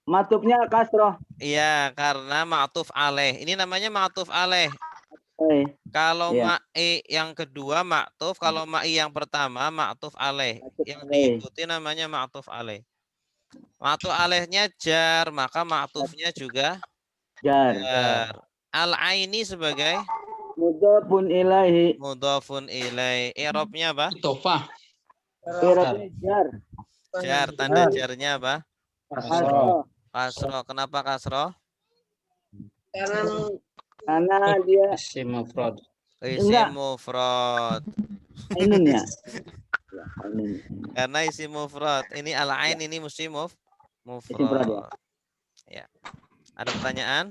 Speaker 4: Matufnya kasroh.
Speaker 1: Iya, karena maktuf alaih. Ini namanya maktuf alaih. Kalau
Speaker 4: Iya.
Speaker 1: ma'i yang kedua maktuf, kalau ma'i yang pertama maktuf alaih.
Speaker 4: Maktuf
Speaker 1: Yang
Speaker 4: alaih.
Speaker 1: diikuti namanya maktuf alaih. Maktuf alaihnya jar, maka maktufnya juga
Speaker 4: Jar.
Speaker 1: jar. Al-aini sebagai
Speaker 4: Mudhafun ilaihi.
Speaker 1: mudhafun ilaih. I'rabnya apa?
Speaker 4: I'rabnya jar.
Speaker 1: Jar, tanda jarnya apa?
Speaker 4: Kasroh.
Speaker 1: Kasroh. Kenapa kasroh?
Speaker 2: Karena
Speaker 4: Karena dia
Speaker 3: Isim mufrad.
Speaker 1: Isim
Speaker 4: Enggak.
Speaker 1: mufrad.
Speaker 4: ainun ya. Ya, ainun.
Speaker 1: Karena isim mufrad. Ini al-ain ini mesti
Speaker 4: Isim mufrad ya.
Speaker 1: mufrad. Ya. Ada pertanyaan?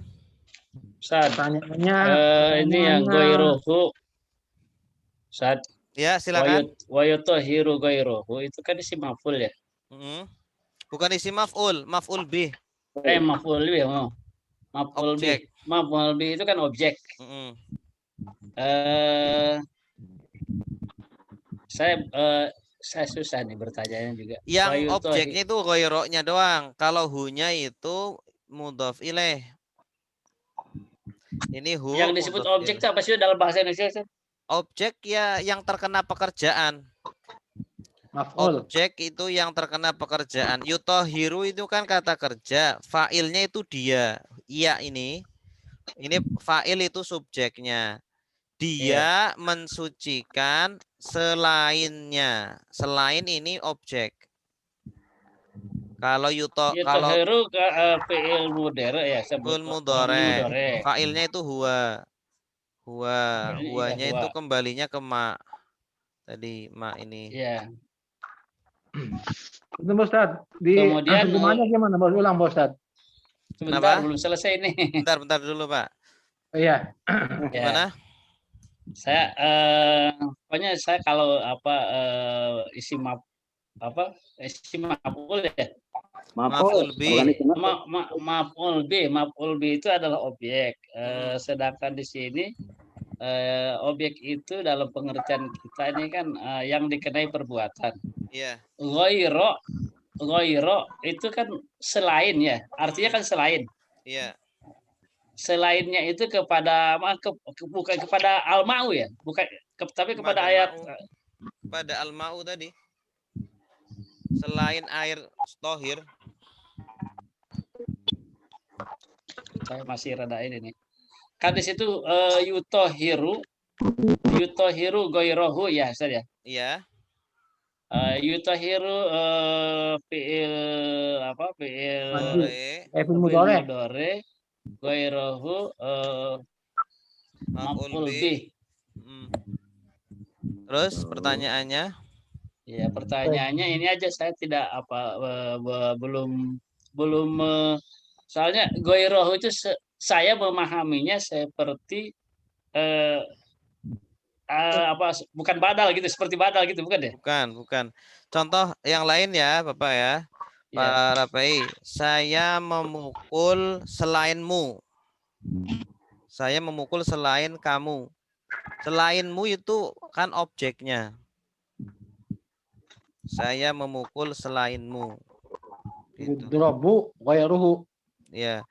Speaker 3: Ustaz,
Speaker 8: Pertanyaannya,
Speaker 3: ini yang goirohu. Ustaz,
Speaker 1: Ya, silakan.
Speaker 3: wayutohiru goirohu itu kan isim maf'ul ya.
Speaker 1: Bukan isim maf'ul, maf'ul bih.
Speaker 3: Maf'ul bih. Maf'ul bih.
Speaker 1: Objek.
Speaker 3: Maf'ul bih itu kan objek. Saya susah nih bertanya juga.
Speaker 1: Yang objeknya itu ghairoknya doang. Kalau hunya itu mudhof ilaih. Ini hu.
Speaker 3: Yang disebut objek itu apa sih dalam bahasa Indonesia?
Speaker 1: Objek ya yang terkena pekerjaan.
Speaker 8: maf'ul.
Speaker 1: Objek itu yang terkena pekerjaan. Yutohiru itu kan kata kerja. Fa'ilnya itu dia. Iya ini. Ini fa'il itu subjeknya. Dia mensucikan selainnya. Selain ini objek. Kalau
Speaker 3: Yutohiru ke fi'il mudhari ya.
Speaker 1: Fi'il mudhari. Fa'ilnya itu huwa. Huwanya itu kembalinya ke ma. Tadi ma ini.
Speaker 8: Iya. Itu Ustaz,
Speaker 3: kemudian
Speaker 8: gimana Bos? Ulang Bos Ustaz.
Speaker 3: Sebentar, belum selesai nih.
Speaker 1: Bentar dulu, Pak.
Speaker 8: Iya.
Speaker 1: Gimana?
Speaker 3: Saya pokoknya saya kalau isim maf'ul ya.
Speaker 1: Maf'ul bi.
Speaker 3: Maf'ul bi itu adalah objek. Sedangkan di sini objek itu dalam pengertian kita ini kan yang dikenai perbuatan.
Speaker 1: Iya.
Speaker 3: Ghairo itu kan selain ya. Artinya kan selain.
Speaker 1: Iya.
Speaker 3: Selainnya itu bukan kepada al-ma'u ya, bukan tapi kepada ayat
Speaker 1: pada al-ma'u tadi. Selain air tohir.
Speaker 3: Saya masih rada ini nih. Kan di situ yutohiru goirohu ya, Ustaz ya.
Speaker 1: Iya.
Speaker 3: Yutohiru fi'il mudhari goirohu maf'ul bih.
Speaker 1: Terus pertanyaannya?
Speaker 3: Ya, pertanyaannya ini aja saya tidak belum soalnya goirohu itu saya memahaminya seperti bukan badal gitu, seperti badal gitu, bukan deh?
Speaker 1: Bukan. Contoh yang lain ya, Bapak ya. Pak Rapai, saya memukul selainmu. Saya memukul selain kamu. Selainmu itu kan objeknya. Saya memukul selainmu.
Speaker 8: Dorobu ghairuhu.
Speaker 1: Ya.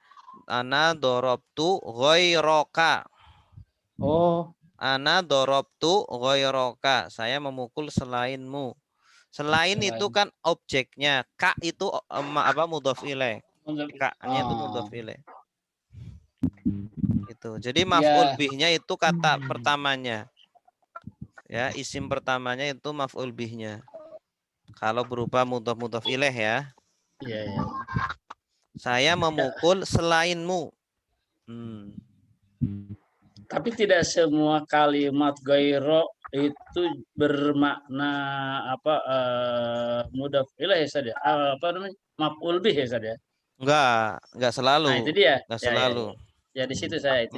Speaker 1: Ana dorobtu ghairaka.
Speaker 8: Oh.
Speaker 1: Ana dorobtu ghairaka. Saya memukul selainmu. Selain itu kan objeknya. Ka itu mudhof ilaih. Ka-nya itu mudhof ilaih. Itu. Jadi maf'ul bihnya itu kata pertamanya. Ya, isim pertamanya itu maf'ul bihnya. Kalau berupa mudhof ilaih ya.
Speaker 3: Iya.
Speaker 1: Saya memukul selainmu.
Speaker 3: Tapi tidak semua kalimat gairo itu bermakna mudhof ilaih saja. Maf'ul bih ya saja.
Speaker 1: Enggak selalu.
Speaker 3: Nah, itu dia.
Speaker 1: Enggak selalu.
Speaker 3: Ya di situ saya itu.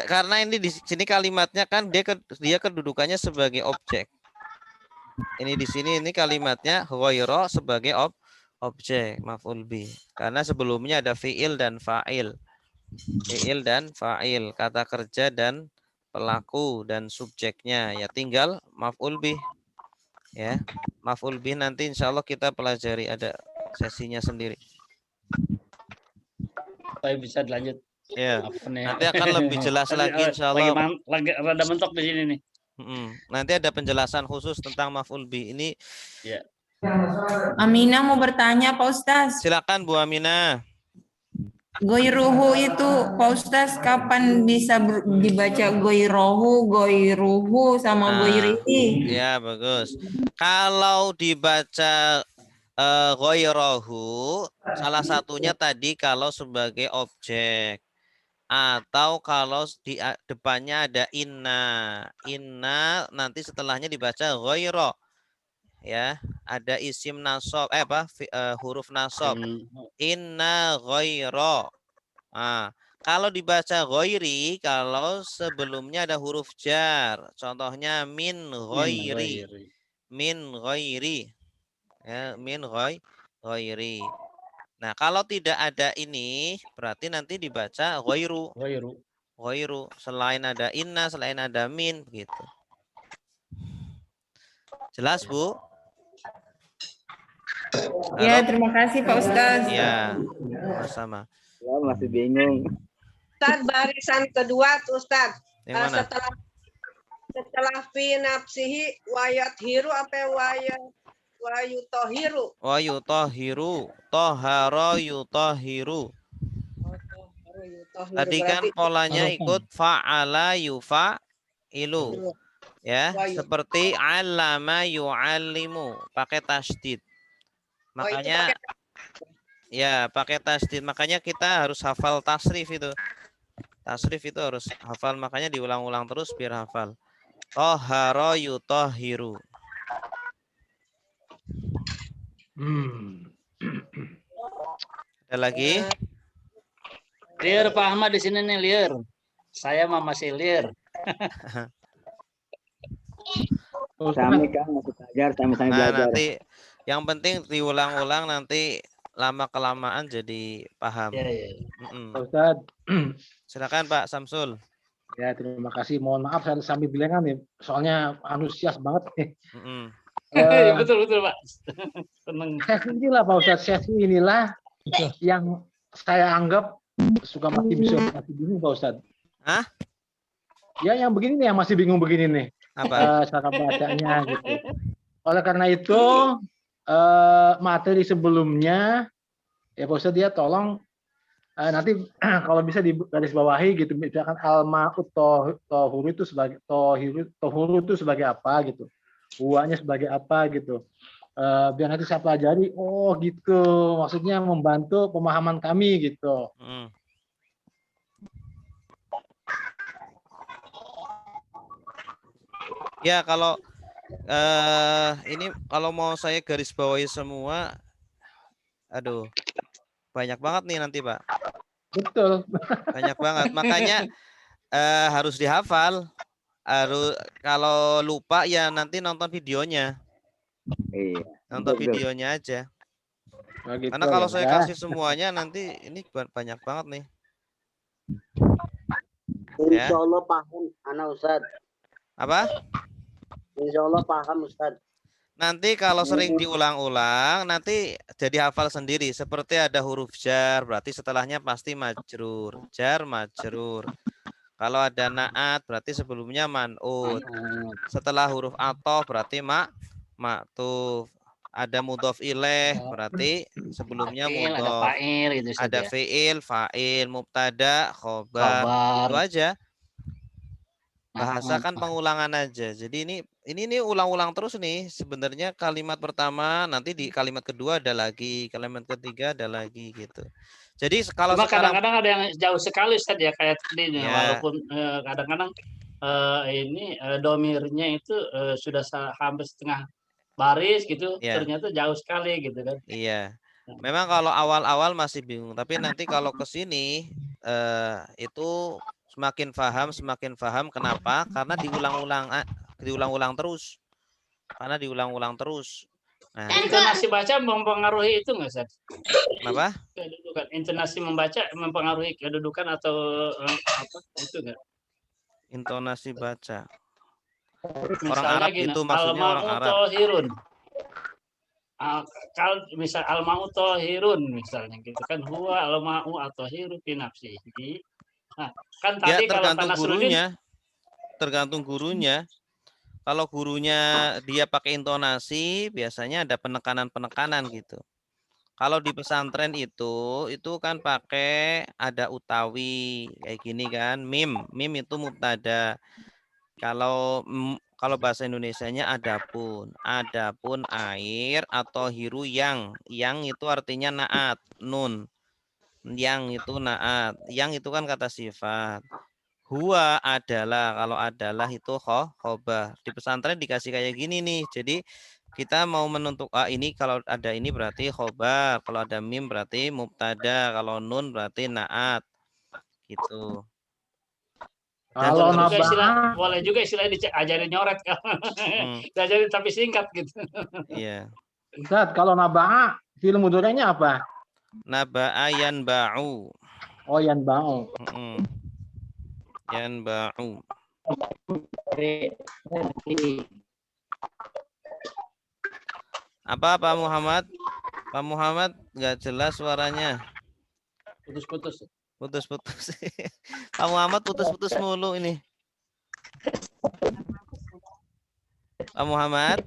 Speaker 1: Karena ini di sini kalimatnya kan dia kedudukannya sebagai objek. Ini di sini ini kalimatnya ghairo sebagai objek maf'ul bih. Karena sebelumnya ada fi'il dan fa'il. Fi'il dan fa'il, kata kerja dan pelaku dan subjeknya. Ya tinggal maf'ul bih. Ya, maf'ul bih nanti insya Allah kita pelajari, ada sesinya sendiri.
Speaker 3: Saya bisa dilanjut.
Speaker 1: Ya, nanti akan lebih jelas lagi insya Allah.
Speaker 3: Lagi rada mentok di sini nih.
Speaker 1: Nanti ada penjelasan khusus tentang maf'ul bih ini.
Speaker 3: Ya.
Speaker 10: Aminah mau bertanya Pak Ustaz.
Speaker 1: Silakan Bu Aminah.
Speaker 10: Goiruhu itu Pak Ustaz kapan bisa dibaca goiruhu sama goirihi?
Speaker 1: Ya bagus. Kalau dibaca goiruhu, salah satunya tadi kalau sebagai objek. Atau kalau di depannya ada inna. Inna nanti setelahnya dibaca ghaira. Ya, ada isim nasab, huruf nasab. Inna ghaira. Nah, kalau dibaca ghairi, kalau sebelumnya ada huruf jar. Contohnya min ghairi. Min ghairi. Ya, min ghairi. Nah, kalau tidak ada ini, berarti nanti dibaca ghairu. Ghairu. Selain ada inna, selain ada min, begitu. Jelas, Bu?
Speaker 10: Ya, terima kasih Pak Ustaz.
Speaker 1: Ya, sama.
Speaker 4: Ya, masih bingung.
Speaker 2: Ustaz, barisan kedua tuh Ustaz.
Speaker 1: Yang mana?
Speaker 2: Setelah fi nafsihi wayathiru apa wayutohiru.
Speaker 1: Wayutohiru. Tohara yutohiru. Tadi kan polanya ikut fa'ala yufa'ilu. Ya, seperti allama yu'allimu. Pakai tasdid. Makanya ya pakai tasdid. Makanya kita harus hafal tasrif itu. Tasrif itu harus hafal. Makanya diulang-ulang terus biar hafal. Tohara yutohiru. Ada lagi?
Speaker 3: Liar Pak Ahmad di sini nih liar. Saya mah masih liar.
Speaker 4: Kami kan masih belajar, sama-sama
Speaker 1: Nah,
Speaker 4: belajar.
Speaker 1: nanti yang penting diulang-ulang, nanti lama kelamaan jadi paham.
Speaker 8: Pak Ustadz.
Speaker 1: Silakan Pak Samsul.
Speaker 8: Ya, terima kasih. Mohon maaf saya sambil bilangan nih, soalnya antusias banget nih.
Speaker 3: Betul Pak. Seneng.
Speaker 8: Sesi inilah Pak Ustadz, sesi inilah yang saya anggap suka mati bingung Pak Ustadz.
Speaker 1: Hah?
Speaker 8: Ya, yang begini nih, yang masih bingung begini nih.
Speaker 1: Apa?
Speaker 8: Cara bacanya gitu. Oleh karena itu materi sebelumnya ya Pak Ustadz dia tolong nanti kalau bisa di garis bawahi gitu, misalkan al-ma'ut tohuru itu sebagai tohuru itu sebagai apa gitu, huanya sebagai apa gitu, biar nanti saya pelajari. Oh gitu, maksudnya membantu pemahaman kami gitu.
Speaker 1: Ya, kalau ini kalau mau saya garis bawahi semua, aduh, banyak banget nih nanti Pak.
Speaker 8: Betul.
Speaker 1: Banyak banget. Makanya harus dihafal. Harus, kalau lupa ya nanti nonton videonya.
Speaker 4: Iya.
Speaker 1: Nonton videonya aja.
Speaker 8: Gitu,
Speaker 1: karena kalau
Speaker 8: ya,
Speaker 1: saya kasih semuanya nanti ini banyak banget nih.
Speaker 9: Insya Allah paham, anak Ustadz.
Speaker 1: Apa?
Speaker 9: Insya Allah paham Ustadz.
Speaker 1: Nanti kalau sering diulang-ulang, nanti jadi hafal sendiri. Seperti ada huruf jar, berarti setelahnya pasti majrur. Jar, majrur. Kalau ada naat, berarti sebelumnya man'ut. Setelah huruf atof, berarti ma'tuf. Ada mudhof ilaih, berarti sebelumnya mudhof. Ada fi'il, fa'il, mubtada, khobar. Itu aja. Bahasa kan pengulangan aja. Jadi ini ulang-ulang terus nih. Sebenarnya kalimat pertama, nanti di kalimat kedua ada lagi, kalimat ketiga ada lagi gitu. Jadi kalau
Speaker 3: kadang-kadang ada yang jauh sekali Ustaz ya, kayak tadi
Speaker 1: ya.
Speaker 3: Walaupun kadang-kadang domirnya itu sudah hampir setengah baris gitu,
Speaker 1: ya.
Speaker 3: Ternyata jauh sekali gitu kan.
Speaker 1: Iya. Memang kalau awal-awal masih bingung, tapi nanti kalau ke sini itu semakin paham. Kenapa? Karena diulang-ulang terus. Karena diulang-ulang terus. Nah,
Speaker 3: intonasi baca mempengaruhi itu nggak, Ustaz?
Speaker 1: Kenapa?
Speaker 3: Kedudukan. Intonasi membaca mempengaruhi kedudukan atau apa? Itu enggak?
Speaker 1: Intonasi baca.
Speaker 3: Misalnya
Speaker 1: Orang Arab
Speaker 3: gini,
Speaker 1: itu maksudnya orang Arab.
Speaker 3: Kalau misal al-ma'u tohirun misalnya gitu kan, huwa al-ma'u at-tohiru fi nafsihi. Nah, kan tadi
Speaker 1: ya, tergantung
Speaker 3: kalau
Speaker 1: gurunya. Tergantung gurunya. Kalau gurunya dia pakai intonasi, biasanya ada penekanan-penekanan gitu. Kalau di pesantren itu kan pakai ada utawi kayak gini kan, mim itu mubtada. Kalau bahasa Indonesianya adapun air atau hiru yang itu artinya naat nun. Yang itu naat. Yang itu kan kata sifat. Huwa adalah, kalau adalah itu khobar. Di pesantren dikasih kayak gini nih. Jadi kita mau menentuk ini, kalau ada ini berarti khobar, kalau ada mim berarti mubtada, kalau nun berarti naat. Gitu. Dan
Speaker 8: Kalau
Speaker 3: juga boleh juga istilahnya diajarin nyoret kan. Diajarin tapi singkat gitu.
Speaker 1: Iya.
Speaker 8: Ustaz, kalau naba'a fi'il mudhari'nya apa?
Speaker 1: Naba'a yanba'u.
Speaker 8: Oh, yanba'u.
Speaker 1: Yanba'u. Apa Pak Muhammad? Pak Muhammad nggak jelas suaranya.
Speaker 3: Putus-putus.
Speaker 1: Putus-putus. Pak Muhammad putus-putus mulu ini. Pak Muhammad.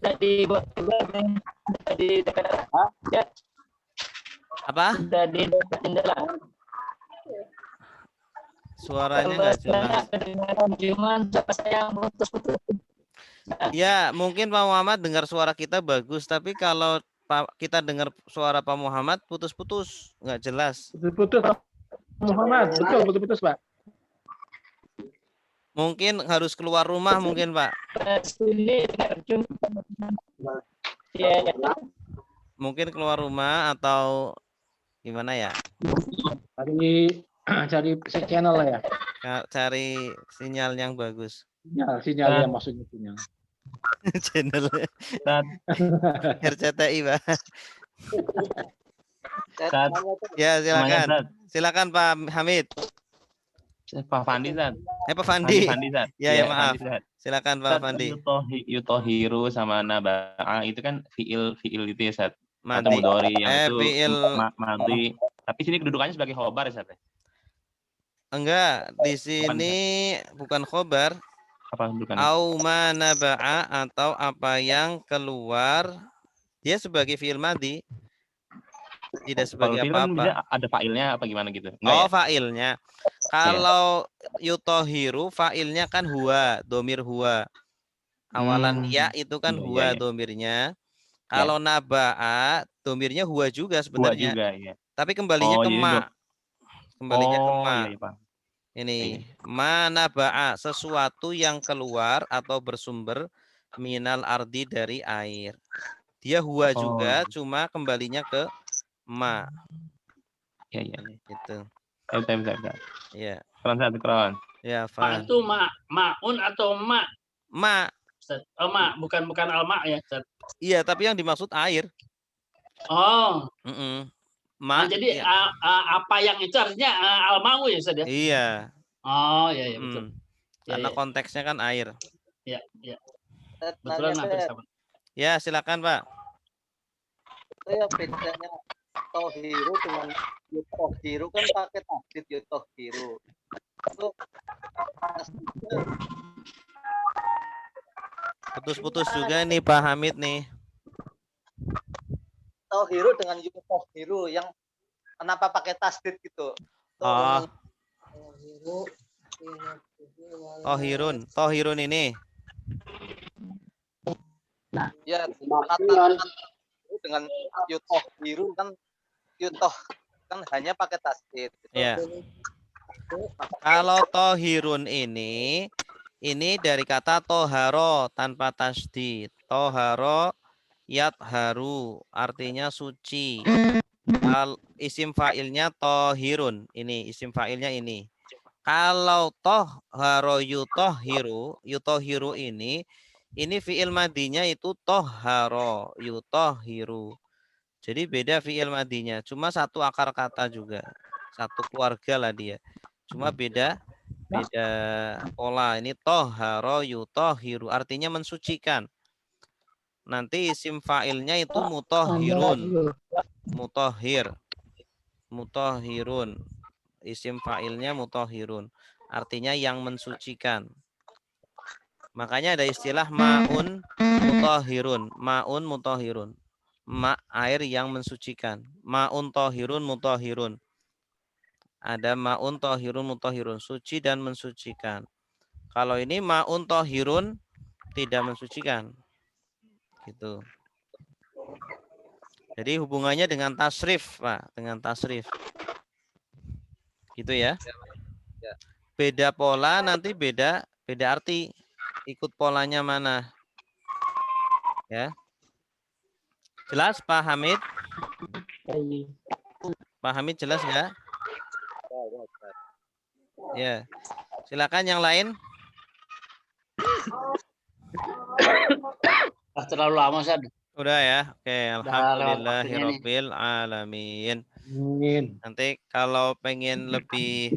Speaker 1: Apa? Suaranya nggak jelas. Ya, mungkin Pak Muhammad dengar suara kita bagus, tapi kalau kita dengar suara Pak Muhammad putus-putus, nggak jelas.
Speaker 8: Putus-putus Pak Muhammad, betul putus-putus Pak.
Speaker 1: Mungkin harus keluar rumah mungkin Pak. Mungkin keluar rumah atau gimana ya?
Speaker 8: Cari channel ya.
Speaker 1: Cari sinyal yang bagus.
Speaker 8: Sinyal ya, maksudnya sinyal.
Speaker 1: Channel RCTI Pak. Ya silakan. Silakan Pak Hamid.
Speaker 11: Pak Fandi Zat.
Speaker 1: Pak Fandi.
Speaker 11: Zat.
Speaker 1: Ya maaf. Silakan Pak Fandi.
Speaker 11: Yutohiru sama naba'a itu kan fiil itu ya Zat.
Speaker 1: Madi.
Speaker 11: Atau mudhari yang itu
Speaker 1: fiil
Speaker 11: madi. Tapi sini kedudukannya sebagai khobar ya Zat.
Speaker 1: Enggak, di sini bukan khobar.
Speaker 11: Apa kedudukannya?
Speaker 1: Au ma naba'a, atau apa yang keluar, dia sebagai fiil madi. Tidak sebagai apa-apa.
Speaker 11: Ada fa'ilnya apa gimana gitu?
Speaker 1: Enggak, fa'ilnya. Kalau yutohiru, fa'ilnya kan huwa, domir huwa. Awalan ya itu kan huwa domirnya. Kalau naba'a, domirnya huwa juga sebenarnya.
Speaker 11: Huwa juga, ya.
Speaker 1: Tapi kembalinya ke ma. Kembalinya ke ma.
Speaker 11: Iya,
Speaker 1: Ini mana ba'a, sesuatu yang keluar atau bersumber minal ardi dari air. Dia huwa juga, cuma kembalinya ke ma.
Speaker 11: Iya.
Speaker 1: Gitu.
Speaker 11: Bentar.
Speaker 1: Iya.
Speaker 11: Keren.
Speaker 1: Ya,
Speaker 3: Ma itu ma'un atau ma?
Speaker 1: Ma.
Speaker 3: Oh, ma, bukan al-ma ya, Ustaz.
Speaker 1: Iya, tapi yang dimaksud air.
Speaker 3: Oh.
Speaker 1: Ma.
Speaker 3: Jadi apa yang itu artinya al-ma'u ya, Ustaz ya?
Speaker 1: Iya.
Speaker 3: Oh, iya betul.
Speaker 1: Karena konteksnya kan air.
Speaker 3: Iya. Betulan sahabat.
Speaker 1: Ya, silakan, Pak.
Speaker 7: Saya bedanya tohiru dengan yutohiru kan pakai tasdid yutohiru. Itu
Speaker 1: putus-putus juga nih Pak Hamid nih.
Speaker 7: Tohiru dengan yutohiru yang kenapa pakai tasdid gitu? Tohirun ini. Ya, kata dengan yutohiru kan hanya pakai tasdid.
Speaker 1: Ya. Kalau tohirun ini dari kata toharo tanpa tasdid. Toharo yatharu, artinya suci. Isim fa'ilnya tohirun. Ini isim fa'ilnya ini. Kalau toharo yutohiru ini fi'il madinya itu toharo yutohiru. Jadi beda fi'il madinya. Cuma satu akar kata juga. Satu keluarga lah dia. Cuma beda pola. Ini toharo yutohiru, artinya mensucikan. Nanti isim fa'ilnya itu mutohirun. Mutohirun. Isim fa'ilnya mutohirun. Artinya yang mensucikan. Makanya ada istilah ma'un mutohirun. Ma'un mutohirun. Ma, air yang mensucikan. Ma'un tohirun mutohirun. Ada ma'un tohirun mutohirun. Suci dan mensucikan. Kalau ini ma'un tohirun tidak mensucikan. Gitu. Jadi hubungannya dengan tasrif, Pak, dengan tasrif. Gitu ya.
Speaker 7: Ya.
Speaker 1: Beda pola nanti beda arti. Ikut polanya mana? Ya. Jelas Pak Hamid? Pak Hamid jelas nggak? Ya. Silakan yang lain.
Speaker 3: Terlalu lama, Ustaz.
Speaker 1: Udah ya. Oke,
Speaker 3: lewat waktunya
Speaker 1: alhamdulillahirabbil alamin. Nanti kalau pengen lebih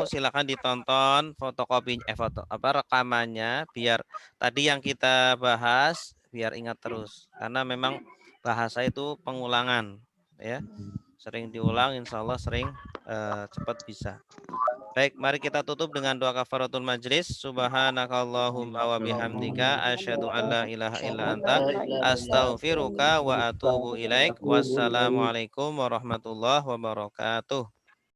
Speaker 1: silakan ditonton fotokopi rekamannya biar tadi yang kita bahas biar ingat terus. Karena memang bahasa itu pengulangan ya. Sering diulang insya Allah sering cepat bisa. Baik, mari kita tutup dengan doa kafaratul majlis. Subhanakallahumma wa bihamdika asyhadu an la ilaha illa anta astaghfiruka wa atubu ilaik. Wassalamualaikum warahmatullahi wabarakatuh.